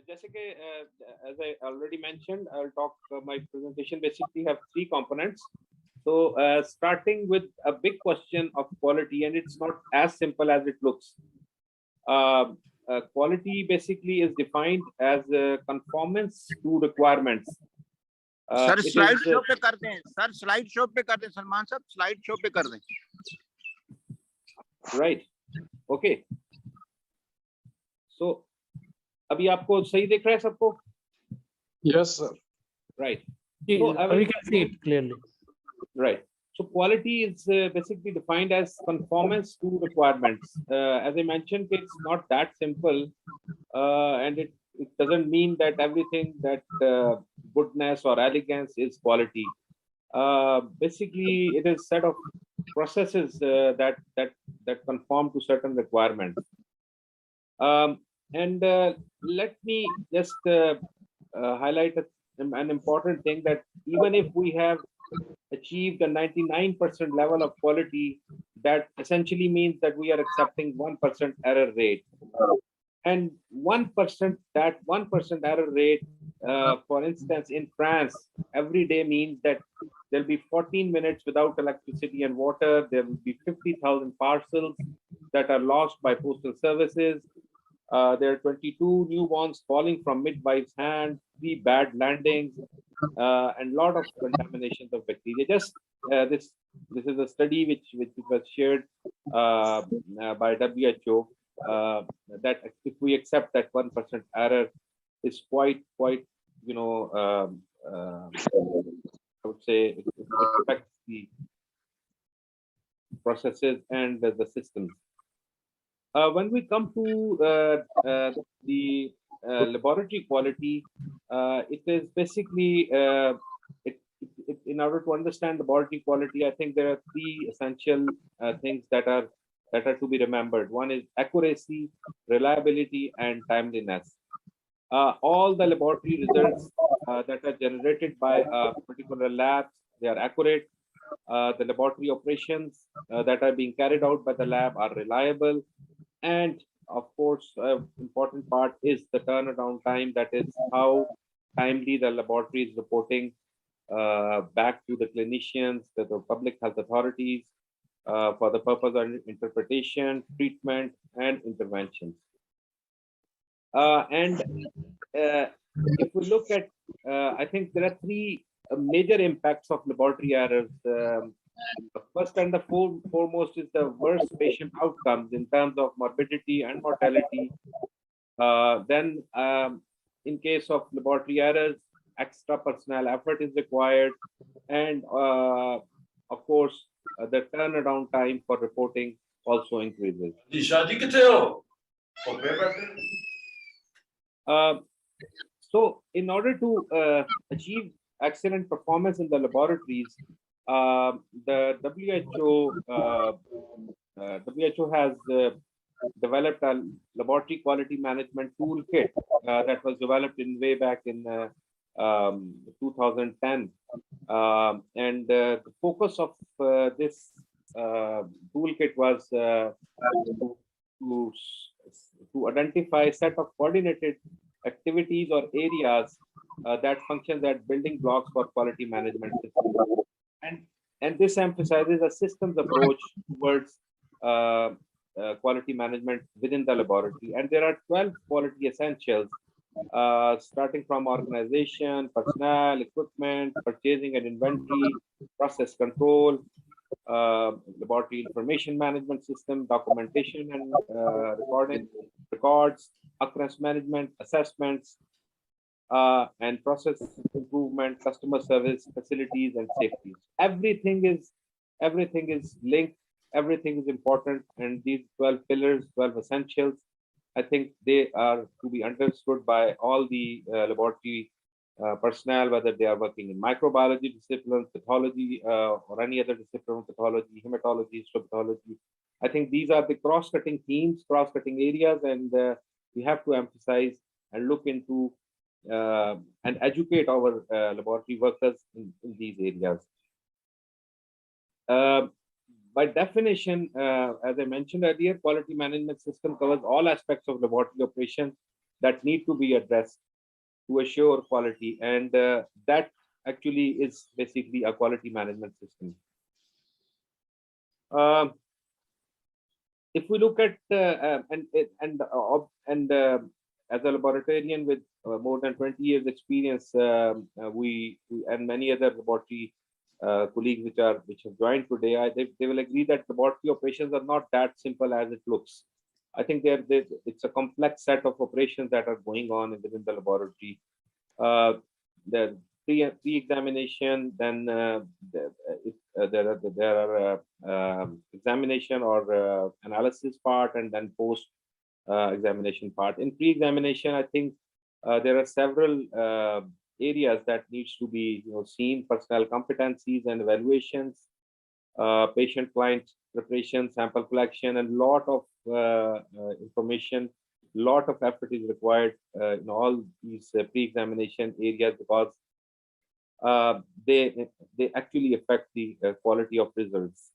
Jessica, as I already mentioned, I'll talk. My presentation basically have three components. So, starting with a big question of quality, and it's not as simple as it looks. Quality basically is defined as conformance to requirements. Sir It slide is show पे कर दें, sir slide show पे कर दें, सलमान साहब slide show पे कर दें. right. Okay. So, अभी आपको सही दिख रहा है सबको? Yes, sir. Right. So, we can see it clearly. Right. So quality is basically defined as conformance to requirements. As I mentioned, it's not that simple, and it doesn't mean that everything that goodness or elegance is quality. Basically, it is set of processes that conform to certain requirements. And let me just highlight an important thing, that even if we have achieved a 99% level of quality, that essentially means that we are accepting 1% error rate. And 1%, that 1% error rate, for instance, in France, every day means that there'll be 14 minutes without electricity and water. There will be 50,000 parcels that are lost by postal services. There are 22 newborns falling from midwife's hand, 3 bad landings, and a lot of contaminations of bacteria. Just this is a study which was shared by WHO, that if we accept that 1% error is quite I would say it affects the processes and the systems. When we come to the laboratory quality, it is basically in order to understand laboratory quality, I think there are three essential things that are to be remembered. One is accuracy, reliability, and timeliness. All the laboratory results that are generated by particular labs, they are accurate. The laboratory operations that are being carried out by the lab are reliable. And of course, important part is the turnaround time. That is how timely the laboratory is reporting back to the clinicians, to the public health authorities, for the purpose of interpretation, treatment, and interventions. And if we look at, I think there are three major impacts of laboratory errors. First and the foremost is the worst patient outcomes in terms of morbidity and mortality. Then, in case of laboratory errors, extra personnel effort is required, and of course, the turnaround time for reporting also increases. So, in order to achieve excellent performance in the laboratories, the WHO has developed a laboratory quality management toolkit that was developed in way back in 2010, and the focus of this toolkit was to identify a set of coordinated activities or areas that function as building blocks for quality management systems. And this emphasizes a systems approach towards quality management within the laboratory. And there are 12 quality essentials, starting from organization, personnel, equipment, purchasing and inventory, process control, laboratory information management system, documentation and records, occurrence management, assessments, and process improvement, customer service, facilities, and safety. Everything is linked. Everything is important, and these 12 pillars, 12 essentials, I think they are to be understood by all the laboratory personnel, whether they are working in microbiology discipline, pathology, or any other discipline, pathology, hematology, histopathology. I think these are the cross-cutting themes, cross-cutting areas, and we have to emphasize and look into and educate our laboratory workers in these areas. By definition, as I mentioned earlier, quality management system covers all aspects of laboratory operation, that need to be addressed to assure quality, and that actually is basically a quality management system. Um, if we look at as a laboratorian with more than 20 years experience, we and many other laboratory colleagues which have joined today, they will agree that laboratory operations are not that simple as it looks. I think it's a complex set of operations that are going on within the laboratory. The pre-examination, then there are examination or analysis part, and then post examination part. In pre-examination, I think there are several areas that needs to be seen: personnel competencies and evaluations, patient client preparation, sample collection, and lot of information. Lot of effort is required in all these pre-examination areas, because they actually affect the quality of results.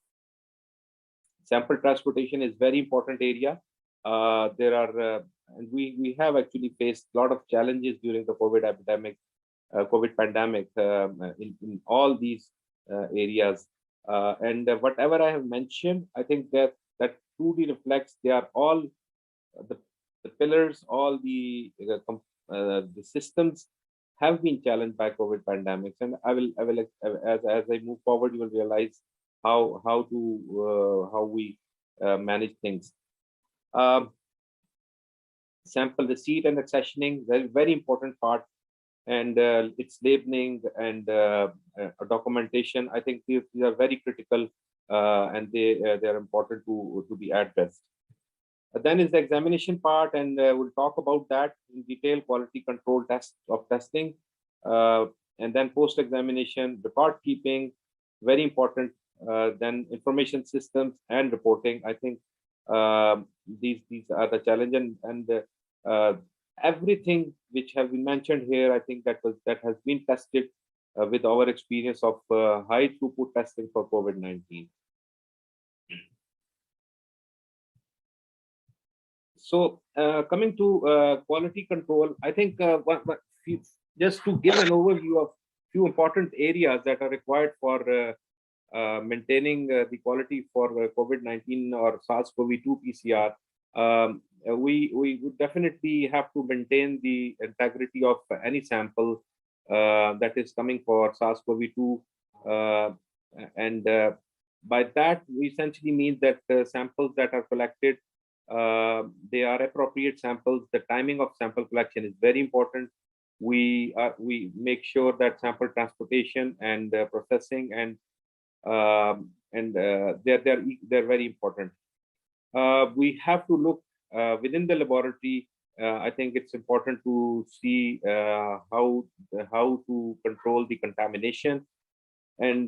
Sample transportation is very important area. There are and we have actually faced a lot of challenges during the COVID pandemic, in all these areas. And whatever I have mentioned, I think that truly reflects they are all the, the pillars, all the systems have been challenged by COVID pandemics. And I will as I move forward, you will realize how we manage things. Sample receipt and accessioning, very important part, and its labeling and documentation. I think these are very critical, and they are important to be addressed. Then is the examination part, and we'll talk about that in detail. Quality control testing, and then post examination record keeping, very important. Then information systems and reporting. I think these are the challenge, and everything which have been mentioned here, I think that has been tested with our experience of high throughput testing for COVID-19. So coming to quality control, I think just to give an overview of few important areas that are required for maintaining the quality for COVID-19 or SARS-CoV-2 PCR. We would definitely have to maintain the integrity of any sample that is coming for SARS-CoV-2, and by that we essentially mean that samples that are collected, they are appropriate samples. The timing of sample collection is very important. We make sure that sample transportation and processing and they're very important. We have to look within the laboratory. I think it's important to see how to control the contamination, and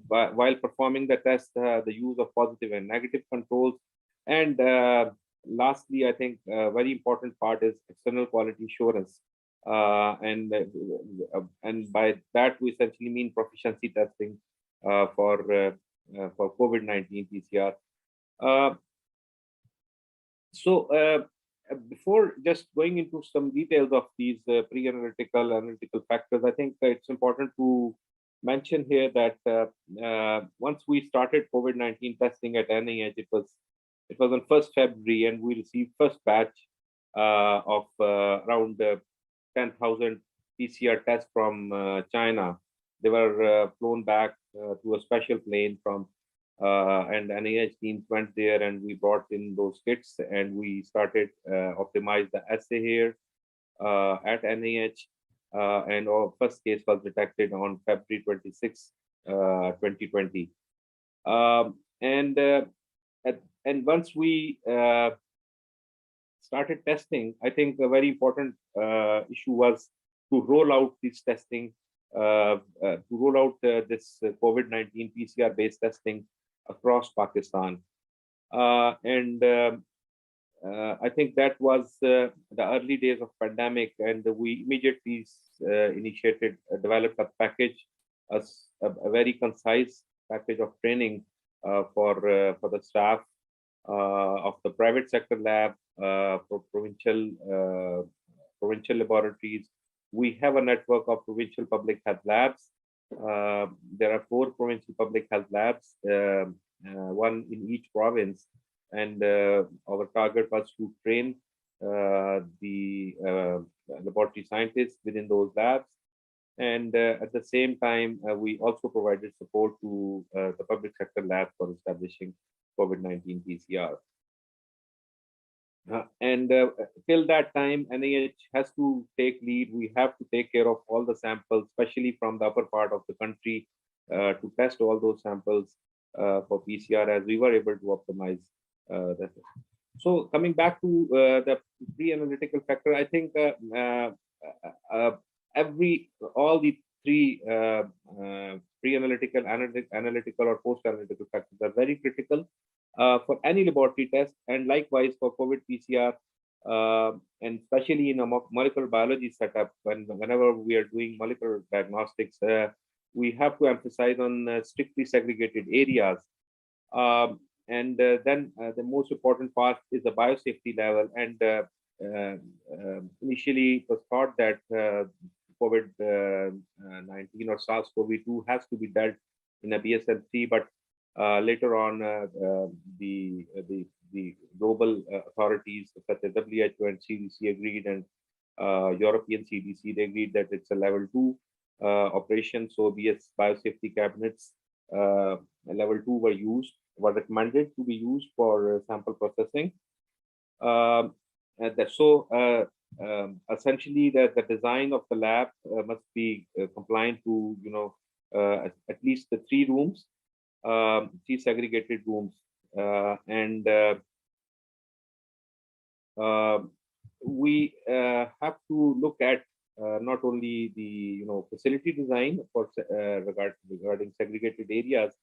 while performing the test, the use of positive and negative controls. And lastly, I think a very important part is external quality assurance, and by that we essentially mean proficiency testing for COVID-19 PCR. So before just going into some details of these analytical factors, I think it's important to mention here that once we started COVID-19 testing at NIH, it was on 1st February, and we received first batch of around 10,000 PCR tests from China. They were flown back to a special plane from, and NIH teams went there, and we brought in those kits, and we started optimize the assay here at NIH, and our first case was detected on February 26, 2020. And once we started testing, I think a very important issue was to roll out this testing, to roll out this COVID-19 PCR-based testing across Pakistan. And I think that was the early days of pandemic, and we immediately developed a package, a very concise package of training for the staff, of the private sector lab, provincial laboratories. We have a network of provincial public health labs. There are 4 provincial public health labs, one in each province, and our target was to train the laboratory scientists within those labs. And at the same time, we also provided support to the public sector lab for establishing COVID-19 PCR. And till that time, NIH has to take lead. We have to take care of all the samples, especially from the upper part of the country, to test all those samples for PCR, as we were able to optimize that. So coming back to the pre-analytical factor, I think all the 3 pre-analytical, analytical, or post-analytical factors are very critical for any laboratory test, and likewise for COVID PCR, and especially in a molecular biology setup. Whenever we are doing molecular diagnostics, we have to emphasize on strictly segregated areas. And then the most important part is the biosafety level. And initially, it was thought that COVID-19 or SARS-CoV-2 has to be dealt in a BSL-3, but later on, the global authorities such as WHO and CDC agreed, and European CDC, they agreed that it's a level 2 operation. So biosafety cabinets level 2 were recommended to be used for sample processing. Essentially, the design of the lab must be compliant to at least the 3 rooms. 3 segregated rooms, and we have to look at not only the facility design for regarding segregated areas,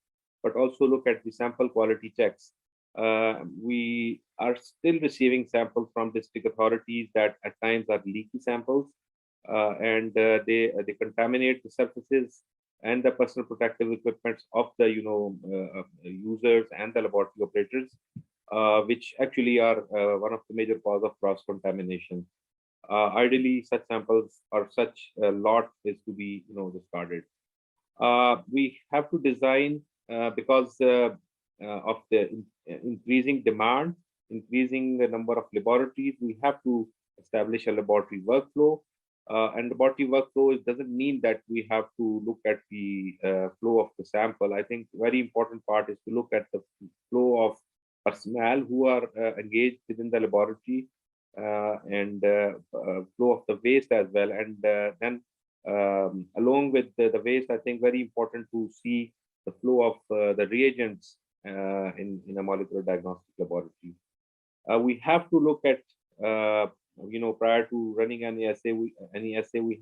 but also look at the sample quality checks. We are still receiving samples from district authorities that at times are leaky samples, and they contaminate the surfaces and the personal protective equipment of the users and the laboratory operators, which actually are one of the major cause of cross contamination. Ideally, such samples or such a lot is to be discarded. We have to design because of the increasing demand, increasing the number of laboratories. We have to establish a laboratory workflow. And laboratory workflow doesn't mean that we have to look at the flow of the sample. I think very important part is to look at the flow of personnel who are engaged within the laboratory, and flow of the waste as well. And then along with the waste, I think very important to see the flow of the reagents in a molecular diagnostic laboratory. We have to look at prior to running any assay, we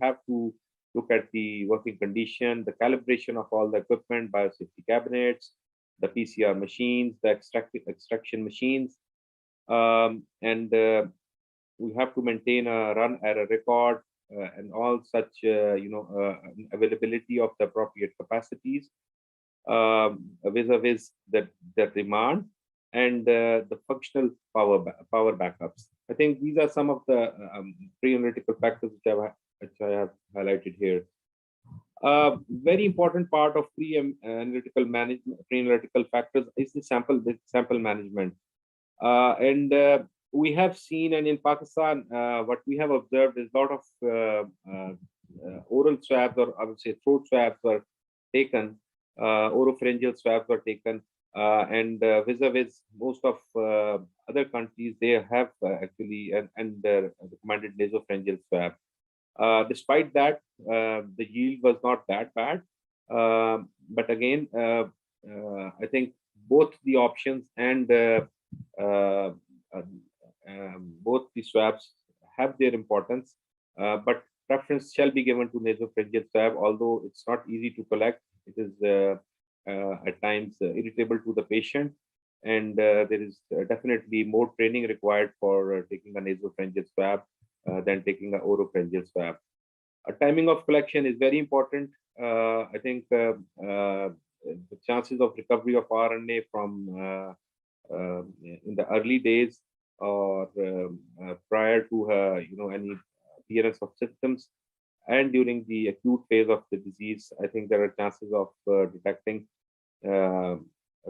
have to look at the working condition, the calibration of all the equipment, biosafety cabinets, the PCR machines, the extraction machines, and we have to maintain a run error record, and all such availability of the appropriate capacities vis-a-vis the demand, and the functional power backups. I think these are some of the pre-analytical factors which I have highlighted here. Very important part of pre-analytical factors is the sample management, and we have seen, and in Pakistan, what we have observed is a lot of oral swabs, or I would say throat swabs, were taken. Oropharyngeal swabs were taken. And vis-a-vis most of other countries, they have actually and recommended nasopharyngeal swab. Despite that, the yield was not that bad. But again, I think both the options and both the swabs have their importance, but preference shall be given to nasopharyngeal swab, although it's not easy to collect. It is at times irritable to the patient, and there is definitely more training required for taking a nasopharyngeal swab than taking an oropharyngeal swab. Timing of collection is very important. I think the chances of recovery of RNA from in the early days or prior to any appearance of symptoms, and during the acute phase of the disease, I think there are chances of detecting uh,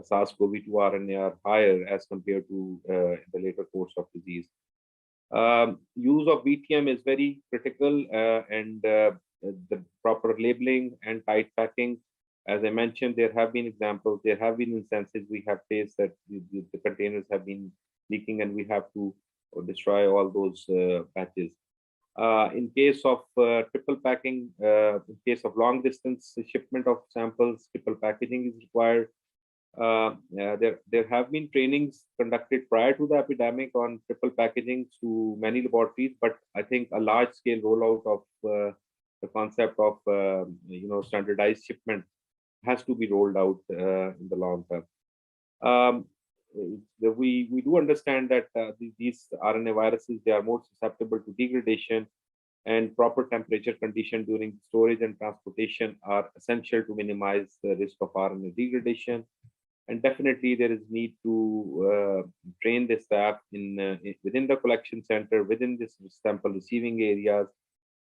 SARS-CoV-2 RNA are higher as compared to the later course of disease. Use of VTM is very critical, and the proper labeling and tight packing. As I mentioned, there have been examples, there have been instances we have faced that the containers have been leaking and we have to destroy all those batches. In case of triple packing, in case of long distance shipment of samples, triple packaging is required. There have been trainings conducted prior to the epidemic on triple packaging to many laboratories, but I think a large scale rollout of the concept of standardized shipment has to be rolled out in the long term. We do understand that these RNA viruses, they are more susceptible to degradation, and proper temperature condition during storage and transportation are essential to minimize the risk of RNA degradation. And definitely there is need to train the staff within the collection center, within this sample receiving areas,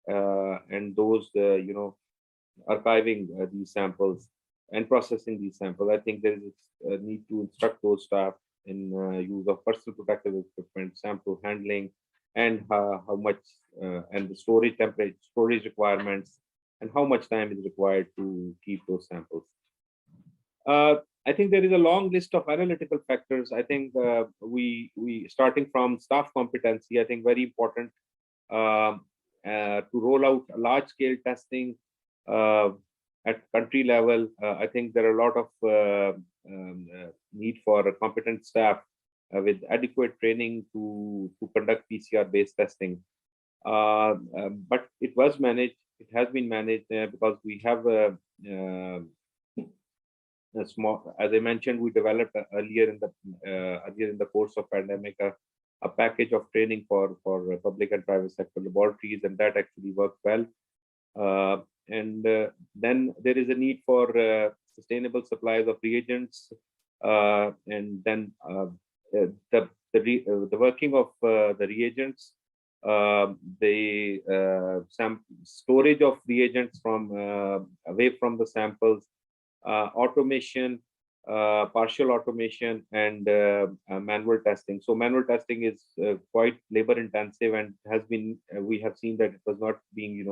and those archiving these samples and processing these samples. I think there is a need to instruct those staff in use of personal protective equipment, sample handling, and how much and the storage temperature, storage requirements, and how much time is required to keep those samples. I think there is a long list of analytical factors. I think we starting from staff competency, I think very important to roll out large scale testing at country level. I think there are a lot of need for a competent staff with adequate training to conduct PCR based testing. But it was managed, it has been managed because we have a small, as I mentioned, we developed earlier in the course of pandemic a package of training for public and private sector laboratories, and that actually worked well. And then there is a need for sustainable supplies of reagents, and then the working of the reagents, some storage of reagents from away from the samples, automation, partial automation, and manual testing. So manual testing is quite labor intensive, and has been we have seen that it was not being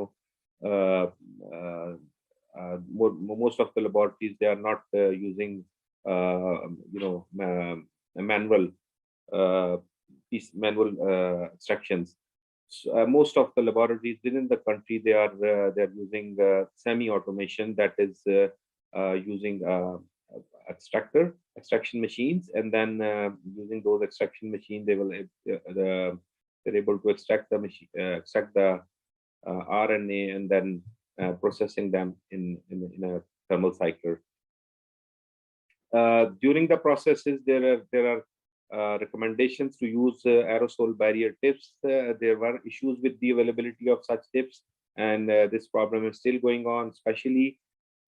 most of the laboratories, they are not using manual extractions. So, most of the laboratories within the country, they're using semi-automation, that is using extraction machines, and then using those extraction machines, they're able to extract the RNA, and then processing them in a thermal cycle. During the processes, there are recommendations to use aerosol barrier tips. There were issues with the availability of such tips, and this problem is still going on, especially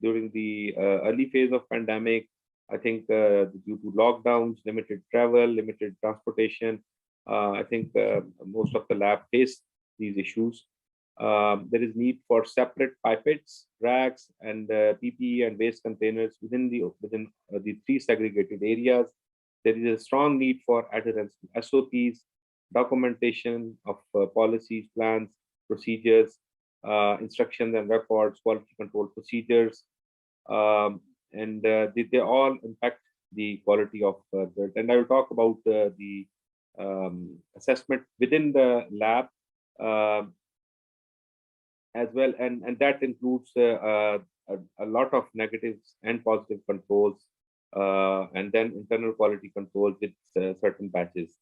during the early phase of pandemic. I think due to lockdowns, limited travel, limited transportation, I think most of the lab faced these issues. There is need for separate pipettes, racks, and PPE and waste containers within the three segregated areas. There is a strong need for adherence to SOPs, documentation of policies, plans, procedures, instructions and records, quality control procedures, and they all impact the quality of dirt. And I will talk about the assessment within the lab as well, and that includes a lot of negatives and positive controls, and then internal quality controls with certain batches.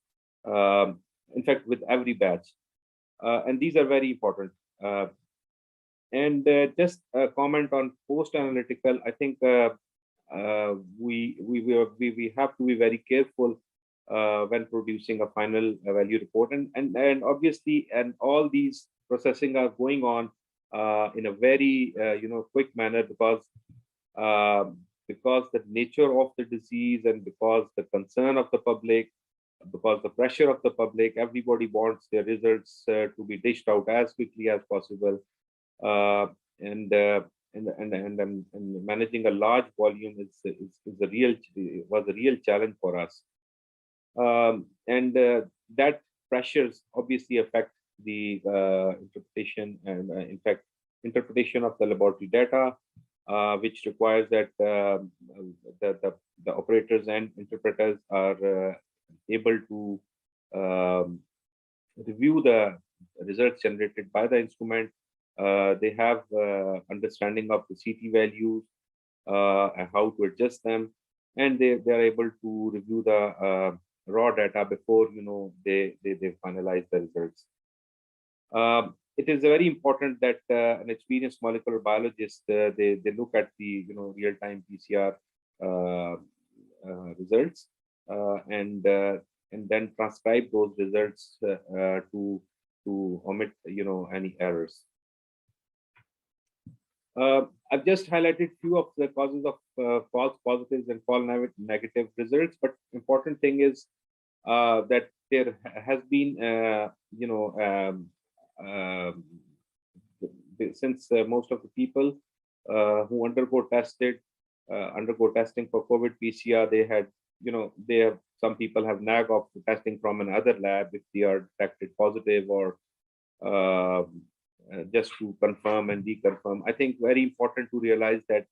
In fact, with every batch, and these are very important. And just a comment on post-analytical, I think we have to be very careful when producing a final value report, and obviously, and all these processing are going on in a very quick manner, because because the nature of the disease and because the concern of the public, because the pressure of the public, everybody wants their results to be dished out as quickly as possible. Uh, and, uh, and managing a large volume is a real was a real challenge for us. And that pressures obviously affect the interpretation and in fact interpretation of the laboratory data, which requires that the operators and interpreters are able to um, review the results generated by the instrument. They have understanding of the CT values and how to adjust them, and they are able to review the raw data before they finalize the results. It is very important that an experienced molecular biologist they look at the real-time PCR results and then transcribe those results to omit any errors. I've just highlighted few of the causes of false positives and false negative results, but important thing is that there has been since most of the people who undergo testing for COVID PCR, they had some people have nag of testing from another lab if they are detected positive or just to confirm and reconfirm. I think very important to realize that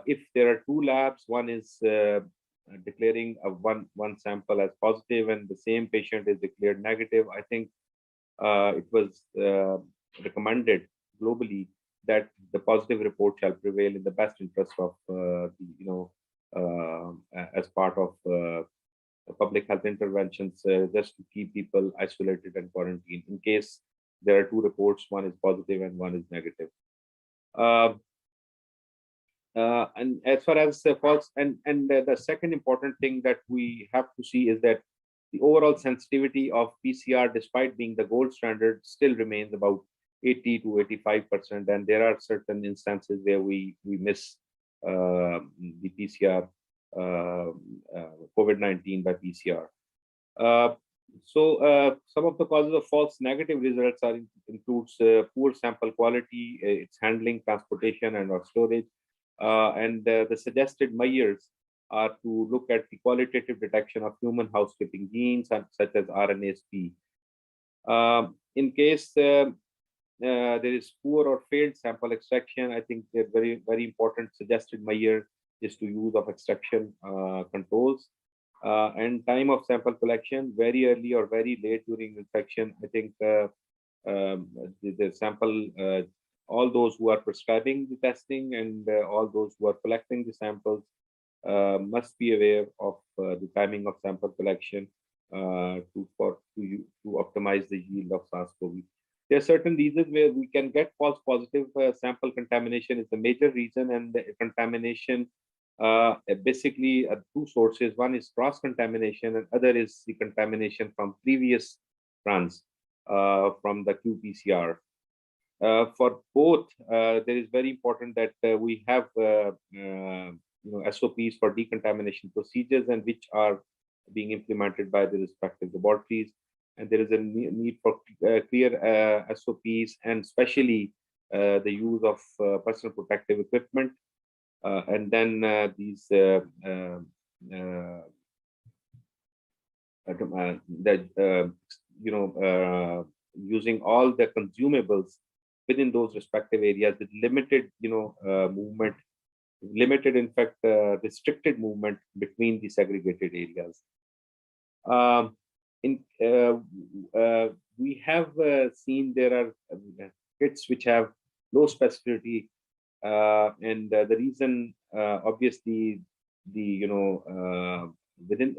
if there are two labs, one is declaring one sample as positive and the same patient is declared negative, I think it was recommended globally that the positive report shall prevail in the best interest of as part of public health interventions, just to keep people isolated and quarantined in case there are two reports, one is positive and one is negative. And as far as false and the second important thing that we have to see is that the overall sensitivity of PCR, despite being the gold standard, still remains about 80 to 85%, and there are certain instances where we miss the PCR COVID-19 by PCR. So some of the causes of false negative results includes poor sample quality, its handling, transportation, and or storage. And the suggested measures are to look at the qualitative detection of human housekeeping genes such as RNA-seq. In case there is poor or failed sample extraction, I think a very, very important suggested measure is to use of extraction controls. And time of sample collection, very early or very late during infection. I think the sample, all those who are prescribing the testing and all those who are collecting the samples must be aware of the timing of sample collection to optimize the yield of SARS-CoV. There are certain reasons where we can get false positive. Sample contamination is the major reason, and the contamination basically two sources. One is cross-contamination and other is the contamination from previous runs from the qPCR. For both, there is very important that we have SOPs for decontamination procedures and which are being implemented by the respective laboratories. And there is a need for clear SOPs and especially the use of personal protective equipment. And then these using all the consumables within those respective areas with limited movement, limited in fact restricted movement between the segregated areas. We have seen there are kits which have low specificity, and the reason obviously the within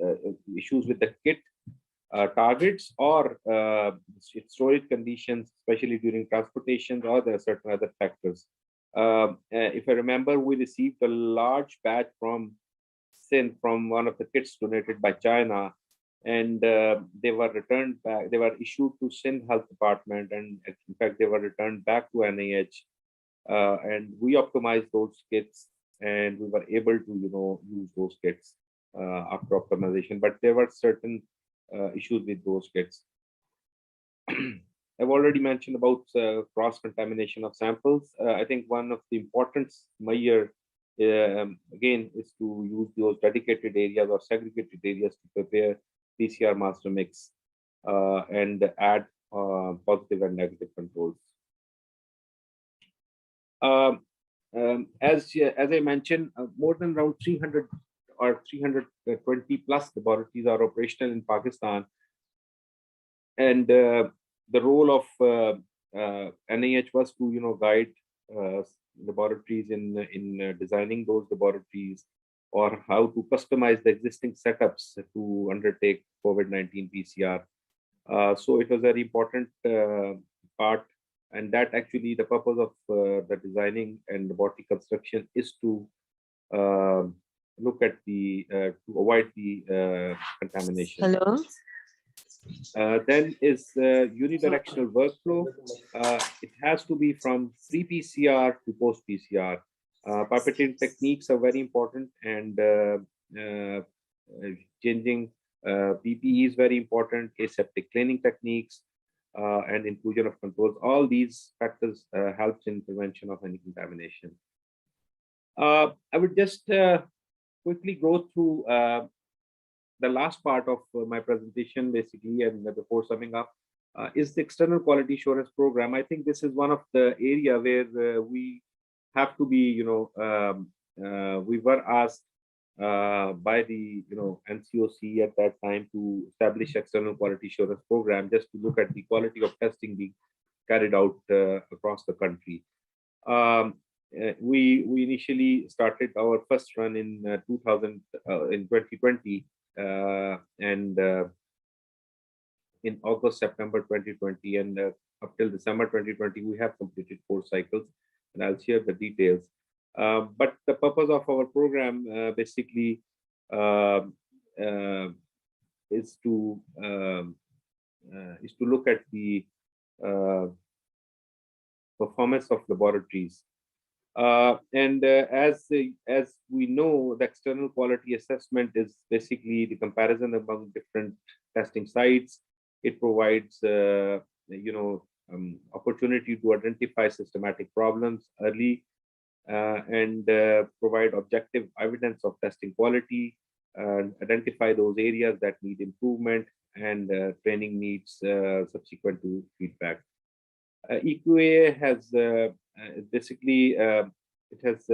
issues with the kit targets or its storage conditions, especially during transportation, or there are certain other factors. If I remember, we received a large batch from Sindh from one of the kits donated by China, and they were returned back. They were issued to Sindh Health Department, and in fact, they were returned back to NIH. And we optimized those kits and we were able to, use those kits after optimization. But there were certain issues with those kits. I've already mentioned about cross-contamination of samples. I think one of the important measure, again, is to use those dedicated areas or segregated areas to prepare PCR master mix and add positive and negative controls. As I mentioned, more than around 300 or 320 plus laboratories are operational in Pakistan, and the role of NIH was to guide laboratories in designing those laboratories, or how to customize the existing setups to undertake COVID-19 PCR. So it was very important part, and that actually the purpose of the designing and laboratory construction is to look at the to avoid the contamination. Hello. Then is unidirectional workflow. It has to be from pre-PCR to post-PCR. Pipetting techniques are very important, and changing PPE is very important, aseptic cleaning techniques, and inclusion of controls. All these factors helps in prevention of any contamination. I would just quickly go through the last part of my presentation, basically, and before summing up, is the external quality assurance program. I think this is one of the area where we have to be, we were asked by the NCOC at that time to establish external quality assurance program, just to look at the quality of testing being carried out across the country. We initially started our first run in 2020, and in August, September 2020, and up till December 2020, we have completed 4 cycles, and I'll share the details. But the purpose of our program basically is to look at the performance of laboratories. As we know, the external quality assessment is basically the comparison among different testing sites. It provides opportunity to identify systematic problems early, and provide objective evidence of testing quality, identify those areas that need improvement, and training needs subsequent to feedback. EQA has basically it has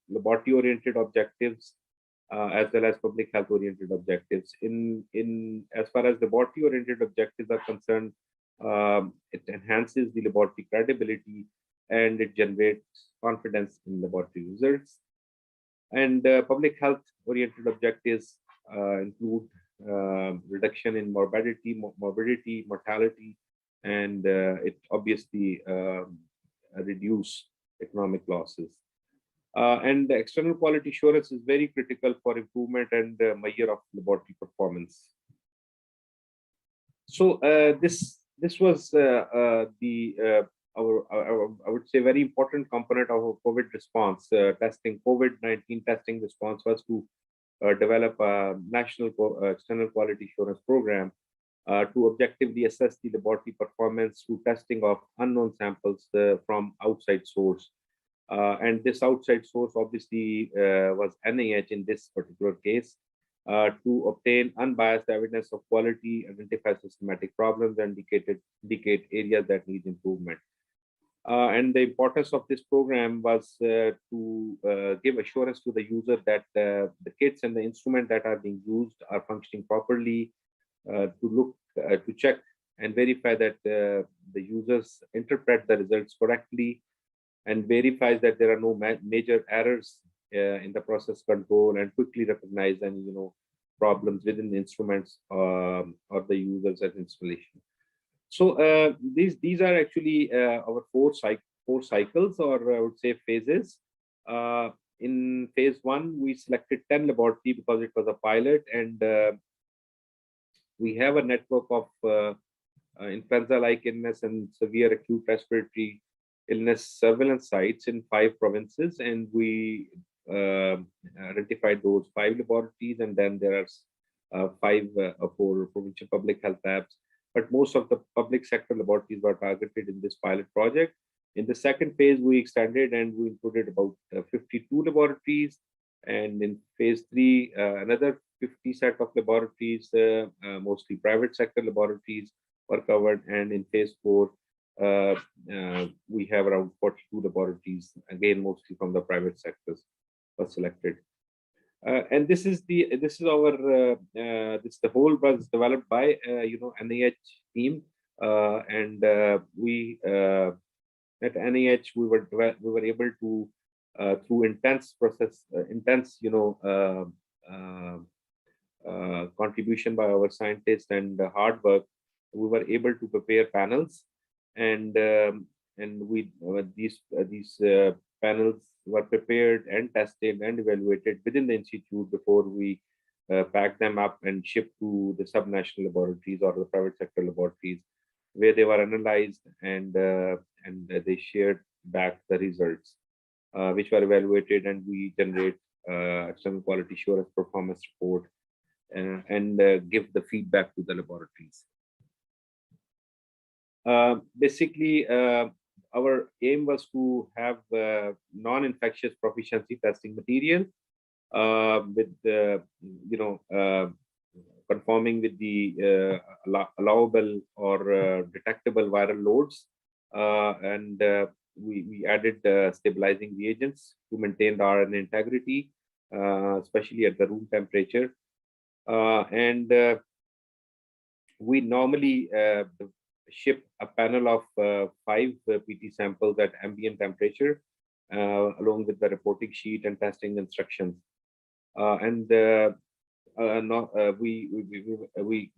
laboratory-oriented objectives as well as public health-oriented objectives. In as far as laboratory-oriented objectives are concerned, it enhances the laboratory credibility, and it generates confidence in laboratory results. And public health-oriented objectives include reduction in morbidity, mortality, and it obviously reduce economic losses. And the external quality assurance is very critical for improvement and measure of laboratory performance. So this was our I would say very important component of our COVID response testing. COVID-19 testing response was to develop a national external quality assurance program to objectively assess the laboratory performance through testing of unknown samples from outside source. And this outside source obviously was NIH in this particular case, to obtain unbiased evidence of quality, identify systematic problems, and indicate areas that need improvement. And the importance of this program was to give assurance to the user that the kits and the instrument that are being used are functioning properly, to check and verify that the users interpret the results correctly, and verifies that there are no major errors in the process control, and quickly recognize any problems within the instruments or the users at installation. So these are actually our four cycles, or I would say phases. In phase 1, we selected 10 laboratories because it was a pilot, and we have a network of influenza-like illness and severe acute respiratory illness surveillance sites in 5 provinces, and we identified those 5 laboratories, and then there are 5 for provincial public health labs. But most of the public sector laboratories were targeted in this pilot project. In the second phase, we extended and we included about 52 laboratories. And in phase 3, another 50 set of laboratories, mostly private sector laboratories, were covered. And in phase 4, we have around 42 laboratories, again mostly from the private sectors, were selected. And this is our this the whole was developed by NIH team, and we at NIH we were able to through intense contribution by our scientists and hard work, we were able to prepare panels, and these panels were prepared and tested and evaluated within the institute before we packed them up and shipped to the subnational laboratories or the private sector laboratories, where they were analyzed and they shared back the results, which were evaluated, and we generate external quality assurance performance report and give the feedback to the laboratories. Basically, our aim was to have non-infectious proficiency testing material with conforming with the allowable or detectable viral loads, and we added stabilizing reagents to maintain the RNA integrity, especially at the room temperature, and we normally ship a panel of 5 PT samples at ambient temperature, along with the reporting sheet and testing instructions. We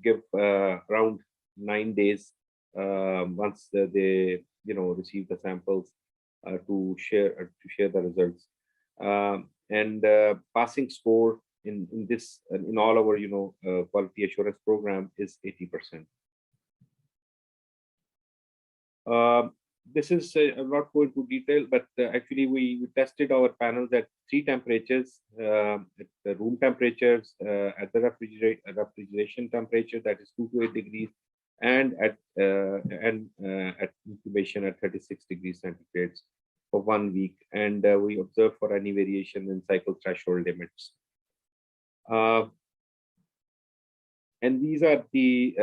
give around 9 days once they receive the samples to share the results. And passing score in all our quality assurance program is 80%. This is I'm not going to detail, but actually we tested our panels at 3 temperatures: at the room temperatures, at the refrigeration temperature, that is 2 to 8 degrees, and at incubation at 36 degrees centigrade for 1 week, and we observe for any variation in cycle threshold limits. And these are the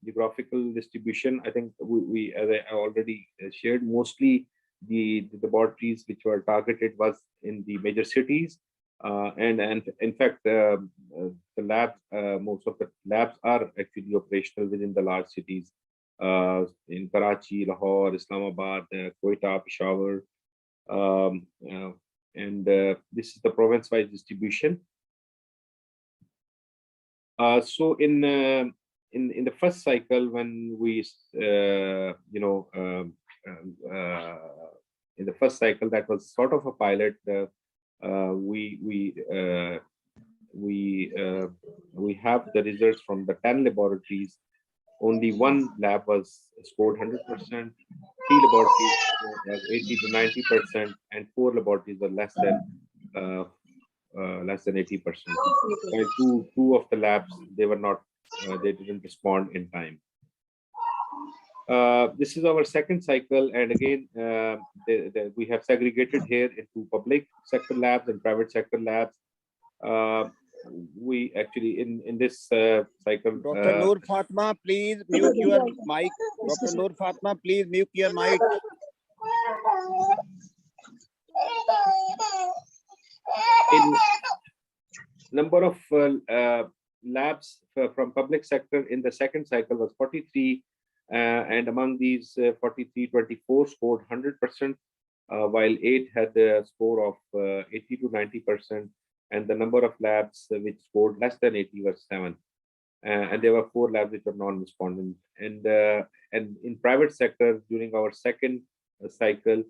geographical distribution. I think we as I already shared, mostly the laboratories which were targeted was in the major cities, and in fact the labs, most of the labs are actually operational within the large cities, in Karachi, Lahore, Islamabad, Quetta, Peshawar, and this is the province-wise distribution. So in the first cycle, when we in the first cycle, that was sort of a pilot. We have the results from the 10 laboratories. Only 1 lab was scored 100%. 3 laboratories was 80 to 90%, and 4 laboratories were less than 80%. While two of the labs, they were not, they didn't respond in time. This is our second cycle, and again, we have segregated here into public sector labs and private sector labs. We actually in this cycle. Dr. Noor Fatma, please mute your mic. Dr. Noor Fatma, please mute your mic. In number of labs from public sector in the second cycle was 43, and among these 43, 24 scored 100%, while 8 had a score of 80 to 90%, and the number of labs which scored less than 80 was 7, and there were 4 labs which were non-respondent. And in private sector, during our second cycle,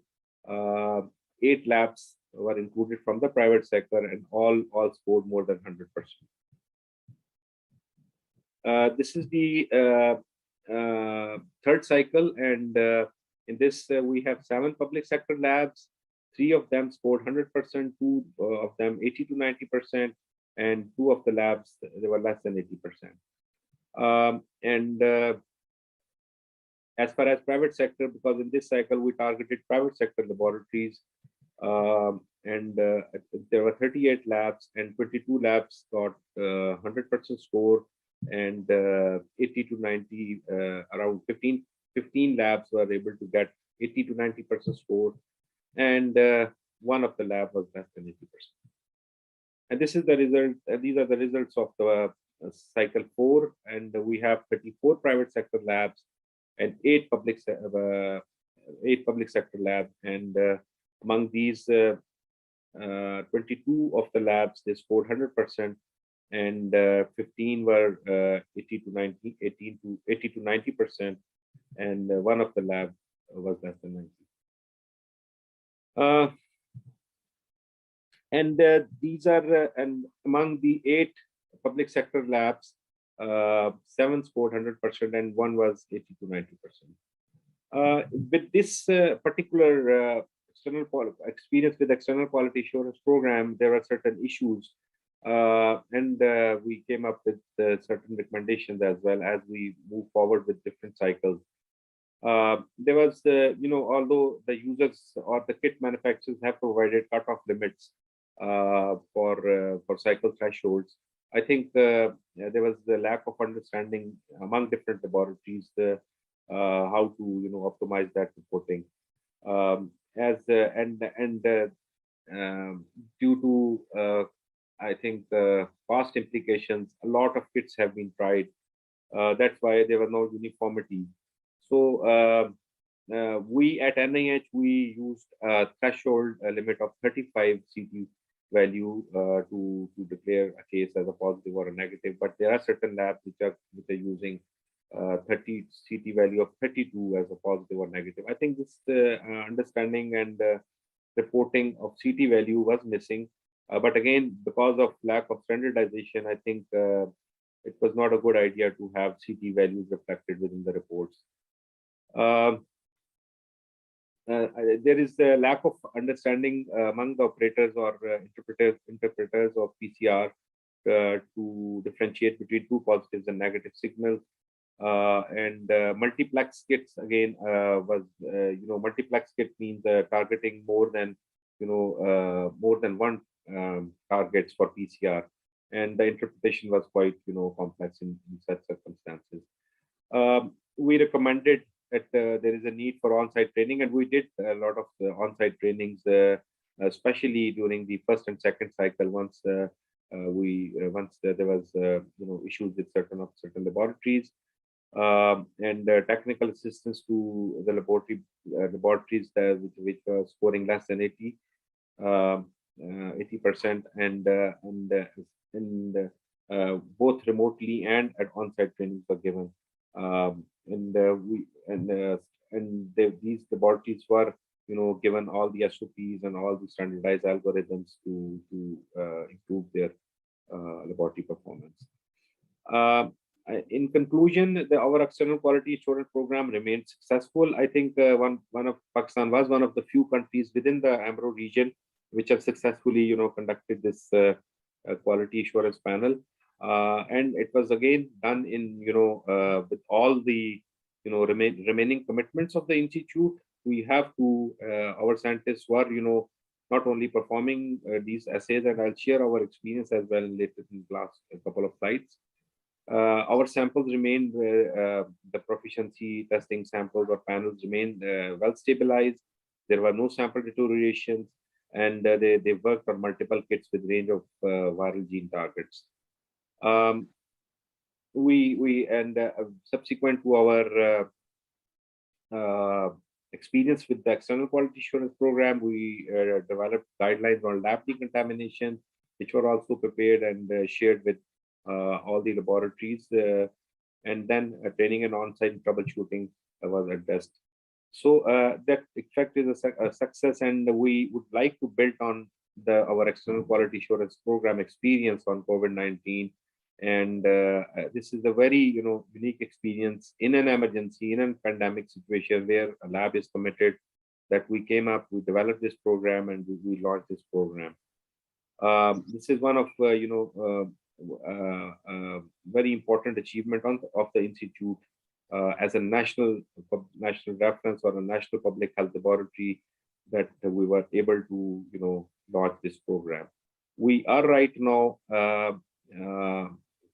8 labs were included from the private sector, and all scored more than 100%. This is the third cycle, and In this, we have 7 public sector labs. 3 of them scored 100%, 2 of them 80 to 90%, and 2 of the labs they were less than 80%. And as far as private sector, because in this cycle we targeted private sector laboratories, and there were 38 labs, and 22 labs got 100% score, and 80 to 90, around 15 labs were able to get 80 to 90% score, and one of the lab was less than 80%. And this is the result. These are the results of the cycle 4, and we have 34 private sector labs and 8 public sector labs, and among these 22 of the labs they scored 100%, and 15 were 80 to 90, 18 to 80 to 90%, and one of the lab was less than 90. And these are, and among the 8 public sector labs, 7 scored 100% and 1 was 80 to 90%. With this particular experience with external quality assurance program, there are certain issues, and we came up with certain recommendations as well as we move forward with different cycles. There was, although the users or the kit manufacturers have provided cutoff limits for cycle thresholds, I think there was the lack of understanding among different laboratories how to optimize that reporting. Due to I think past implications, a lot of kits have been tried. That's why there was no uniformity. So we at NIH we used a threshold limit of 35 CT value to declare a case as a positive or a negative. But there are certain labs which are using 30 CT value of 32 as a positive or negative. I think this understanding and reporting of CT value was missing. But again, because of lack of standardization, I think it was not a good idea to have CT values reflected within the reports. There is a lack of understanding among the operators or interpreters of PCR to differentiate between two positives and negative signals. And multiplex kits again was multiplex kit means targeting more than one targets for PCR, and the interpretation was quite complex in such circumstances. We recommended that there is a need for on-site training, and we did a lot of on-site trainings, especially during the first and second cycle. Once there was issues with certain laboratories, and technical assistance to the laboratories which were scoring less than 80%, and both remotely and at on-site trainings were given. These laboratories were given all the SOPs and all the standardized algorithms to improve their laboratory performance. In conclusion, our external quality assurance program remained successful. I think Pakistan was one of the few countries within the AMRO region which have successfully conducted this quality assurance panel. And it was again done in with all the remaining commitments of the institute. We have to our scientists were not only performing these assays, and I'll share our experience as well later in the last couple of slides. Our samples remained the proficiency testing samples or panels remained well stabilized. There were no sample deteriorations, and they worked on multiple kits with range of viral gene targets. Subsequent to our experience with the external quality assurance program, we developed guidelines on lab decontamination, which were also prepared and shared with all the laboratories, and then training and on-site troubleshooting was addressed. So that effect is a success, and we would like to build on our external quality assurance program experience on COVID-19 And this is a very, unique experience in an emergency, in a pandemic situation where a lab is committed, that we came up, we developed this program, and we launched this program. This is one of, very important achievement of the institute as a national reference or a national public health laboratory, that we were able to, launch this program. We are right now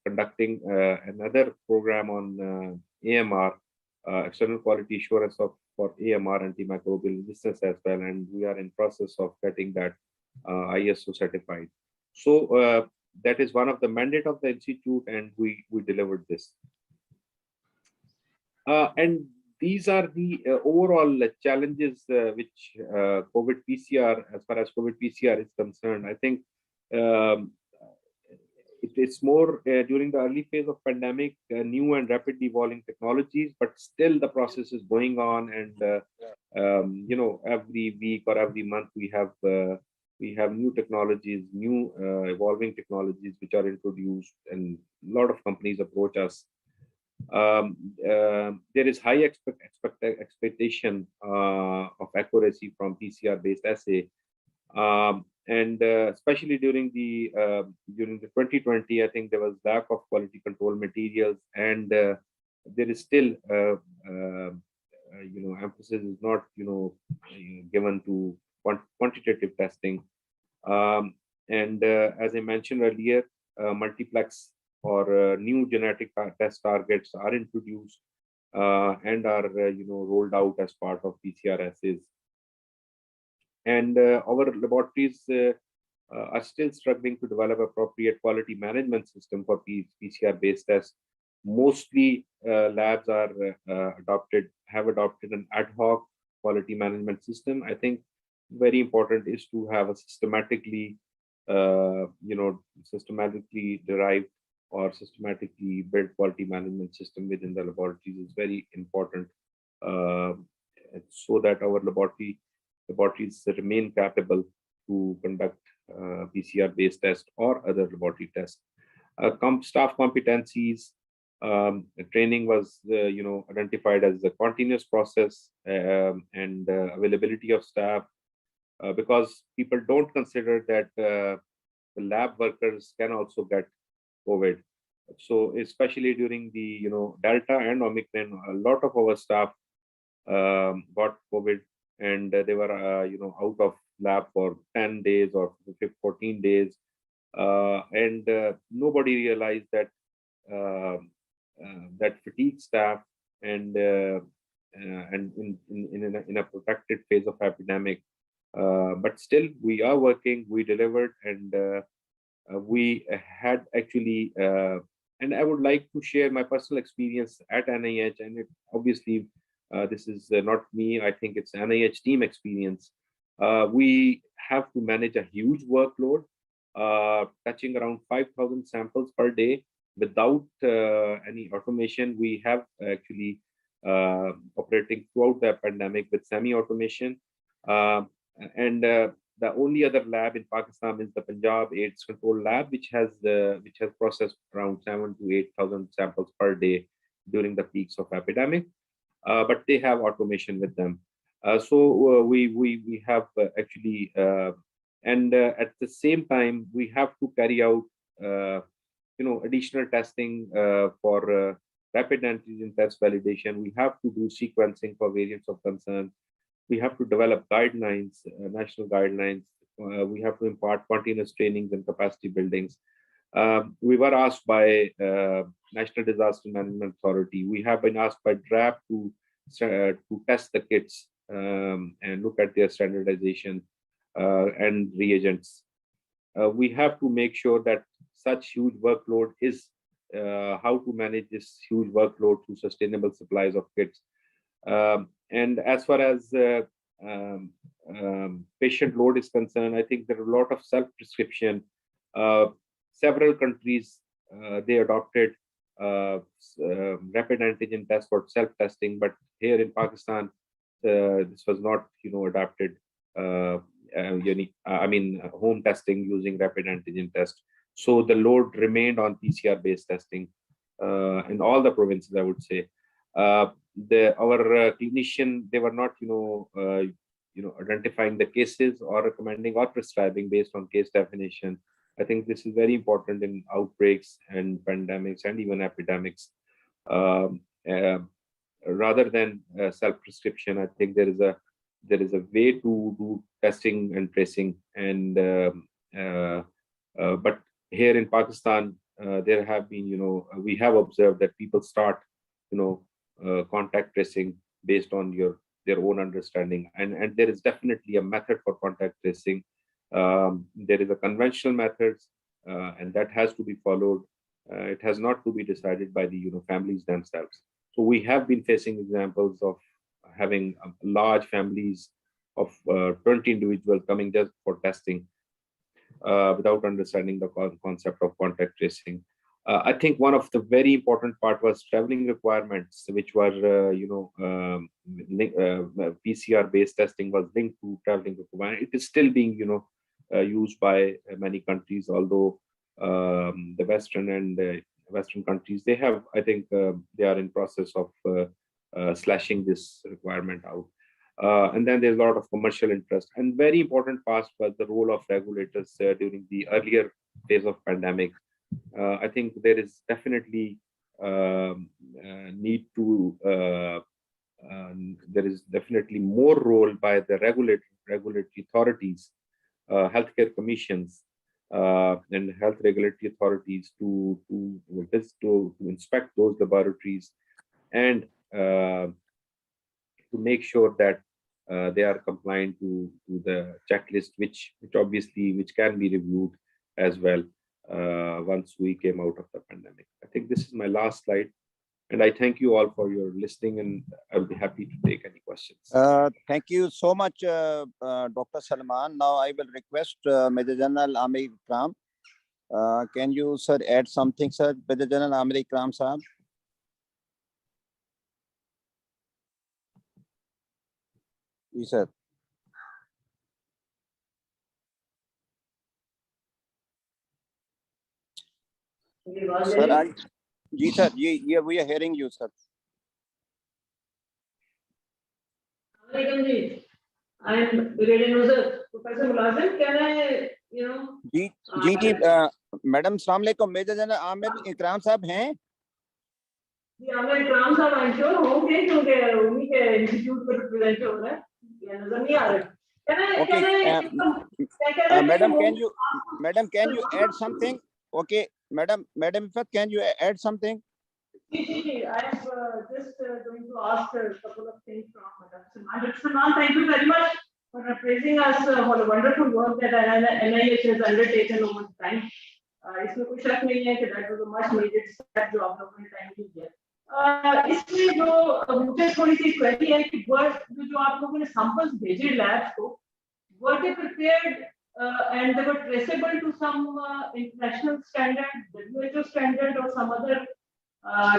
conducting another program on AMR, external quality assurance for AMR, antimicrobial resistance as well, and we are in process of getting that ISO certified. So that is one of the mandate of the institute, and we delivered this. And these are the overall challenges which COVID PCR, as far as COVID PCR is concerned. I think it's more during the early phase of pandemic, new and rapidly evolving technologies, but still the process is going on, and every week or every month we have new technologies, new evolving technologies which are introduced, and a lot of companies approach us. There is high expectation of accuracy from PCR-based assay, and especially during the 2020, I think there was lack of quality control materials, and there is still emphasis is not given to quantitative testing, and as I mentioned earlier, multiplex or new genetic test targets are introduced and are rolled out as part of PCR assays. And our laboratories are still struggling to develop appropriate quality management system for PCR-based tests. Mostly labs are have adopted an ad hoc quality management system. I think very important is to have a systematically derived or systematically built quality management system within the laboratories is very important, so that our laboratories remain capable to conduct PCR-based tests or other laboratory tests. Staff competencies, training was identified as a continuous process, and availability of staff, because people don't consider that the lab workers can also get COVID. So especially during the Delta and Omicron, a lot of our staff got COVID, and they were out of lab for 10 days or 14 days, and nobody realized that that fatigue staff, and in a protected phase of epidemic, but still we are working, we delivered, and we had actually and I would like to share my personal experience at NIH, and obviously this is not me, I think it's NIH team experience. We have to manage a huge workload, touching around 5,000 samples per day without any automation. We have actually operating throughout the pandemic with semi-automation, and the only other lab in Pakistan is the Punjab AIDS Control Lab, which has processed around 7,000 to 8,000 samples per day during the peaks of epidemic, but they have automation with them. So we have actually, and at the same time we have to carry out additional testing for rapid antigen test validation. We have to do sequencing for variants of concern. We have to develop guidelines, national guidelines. We have to impart continuous trainings and capacity buildings. We were asked by National Disaster Management Authority. We have been asked by DRAP to test the kits and look at their standardization and reagents. We have to make sure that such huge workload is how to manage this huge workload through sustainable supplies of kits. And as far as patient load is concerned, I think there are a lot of self-prescription. Several countries, they adopted rapid antigen test for self-testing, but here in Pakistan, this was not, adapted. Home testing using rapid antigen test. So the load remained on PCR-based testing in all the provinces, I would say. Our clinician, they were not, identifying the cases or recommending or prescribing based on case definition. I think this is very important in outbreaks and pandemics and even epidemics. Um, uh, Rather than self-prescription, I think there is a way to do testing and tracing. And but here in Pakistan, there have been, we have observed that people start, contact tracing based on their own understanding, and there is definitely a method for contact tracing. There is a conventional methods, and that has to be followed. It has not to be decided by the families themselves. So we have been facing examples of having large families of 20 individuals coming just for testing without understanding the concept of contact tracing. I think one of the very important part was traveling requirements, which were, PCR-based testing was linked to traveling requirement. It is still being, used by many countries, although the Western and Western countries, they have, I think, they are in process of slashing this requirement out. And then there's a lot of commercial interest. And very important part was the role of regulators during the earlier phase of pandemic. I think there is definitely need to, there is definitely more role by the regulatory authorities, healthcare commissions, and health regulatory authorities to inspect those laboratories and to make sure that they are compliant to the checklist, which can be reviewed as well once we came out of the pandemic. I think this is my last slide, and I thank you all for your listening, and I'll be happy to take any questions. Thank you so much, Dr. Salman. Now I will request Major General Amir Ikram. Can you, sir, add something, sir? Major General Amir Ikram, sir. Yes, sir. Sir, ji sir, ये we are hearing you, sir. I'm Professor Mulazim. Can I, जी madam अस्सलाम वालेकुम. Major general Aamir इकराम साहब हैं? जी आमिर इकराम साहब I'm sure होंगे क्योंकि उन्हीं के इंस्टीट्यूट पर रिप्रेजेंट हो रहा है. या नजर नहीं आ रहा. Okay, madam, can you add something? Okay, madam Ifat, can you add something? I am just going to ask a couple of things from Dr. Salman. Dr. Salman, thank you very much for praising us for the wonderful work that NIH has undertaken over time. इसमें कोई शक नहीं है कि that was a much needed step जो आप लोगों ने टाइम की है. इसमें जो मुझे थोड़ी सी क्वेरी है कि जो आप लोगों ने सैंपल्स भेजे लैब्स को, were they prepared and they were traceable to some international standard, WHO standard or some other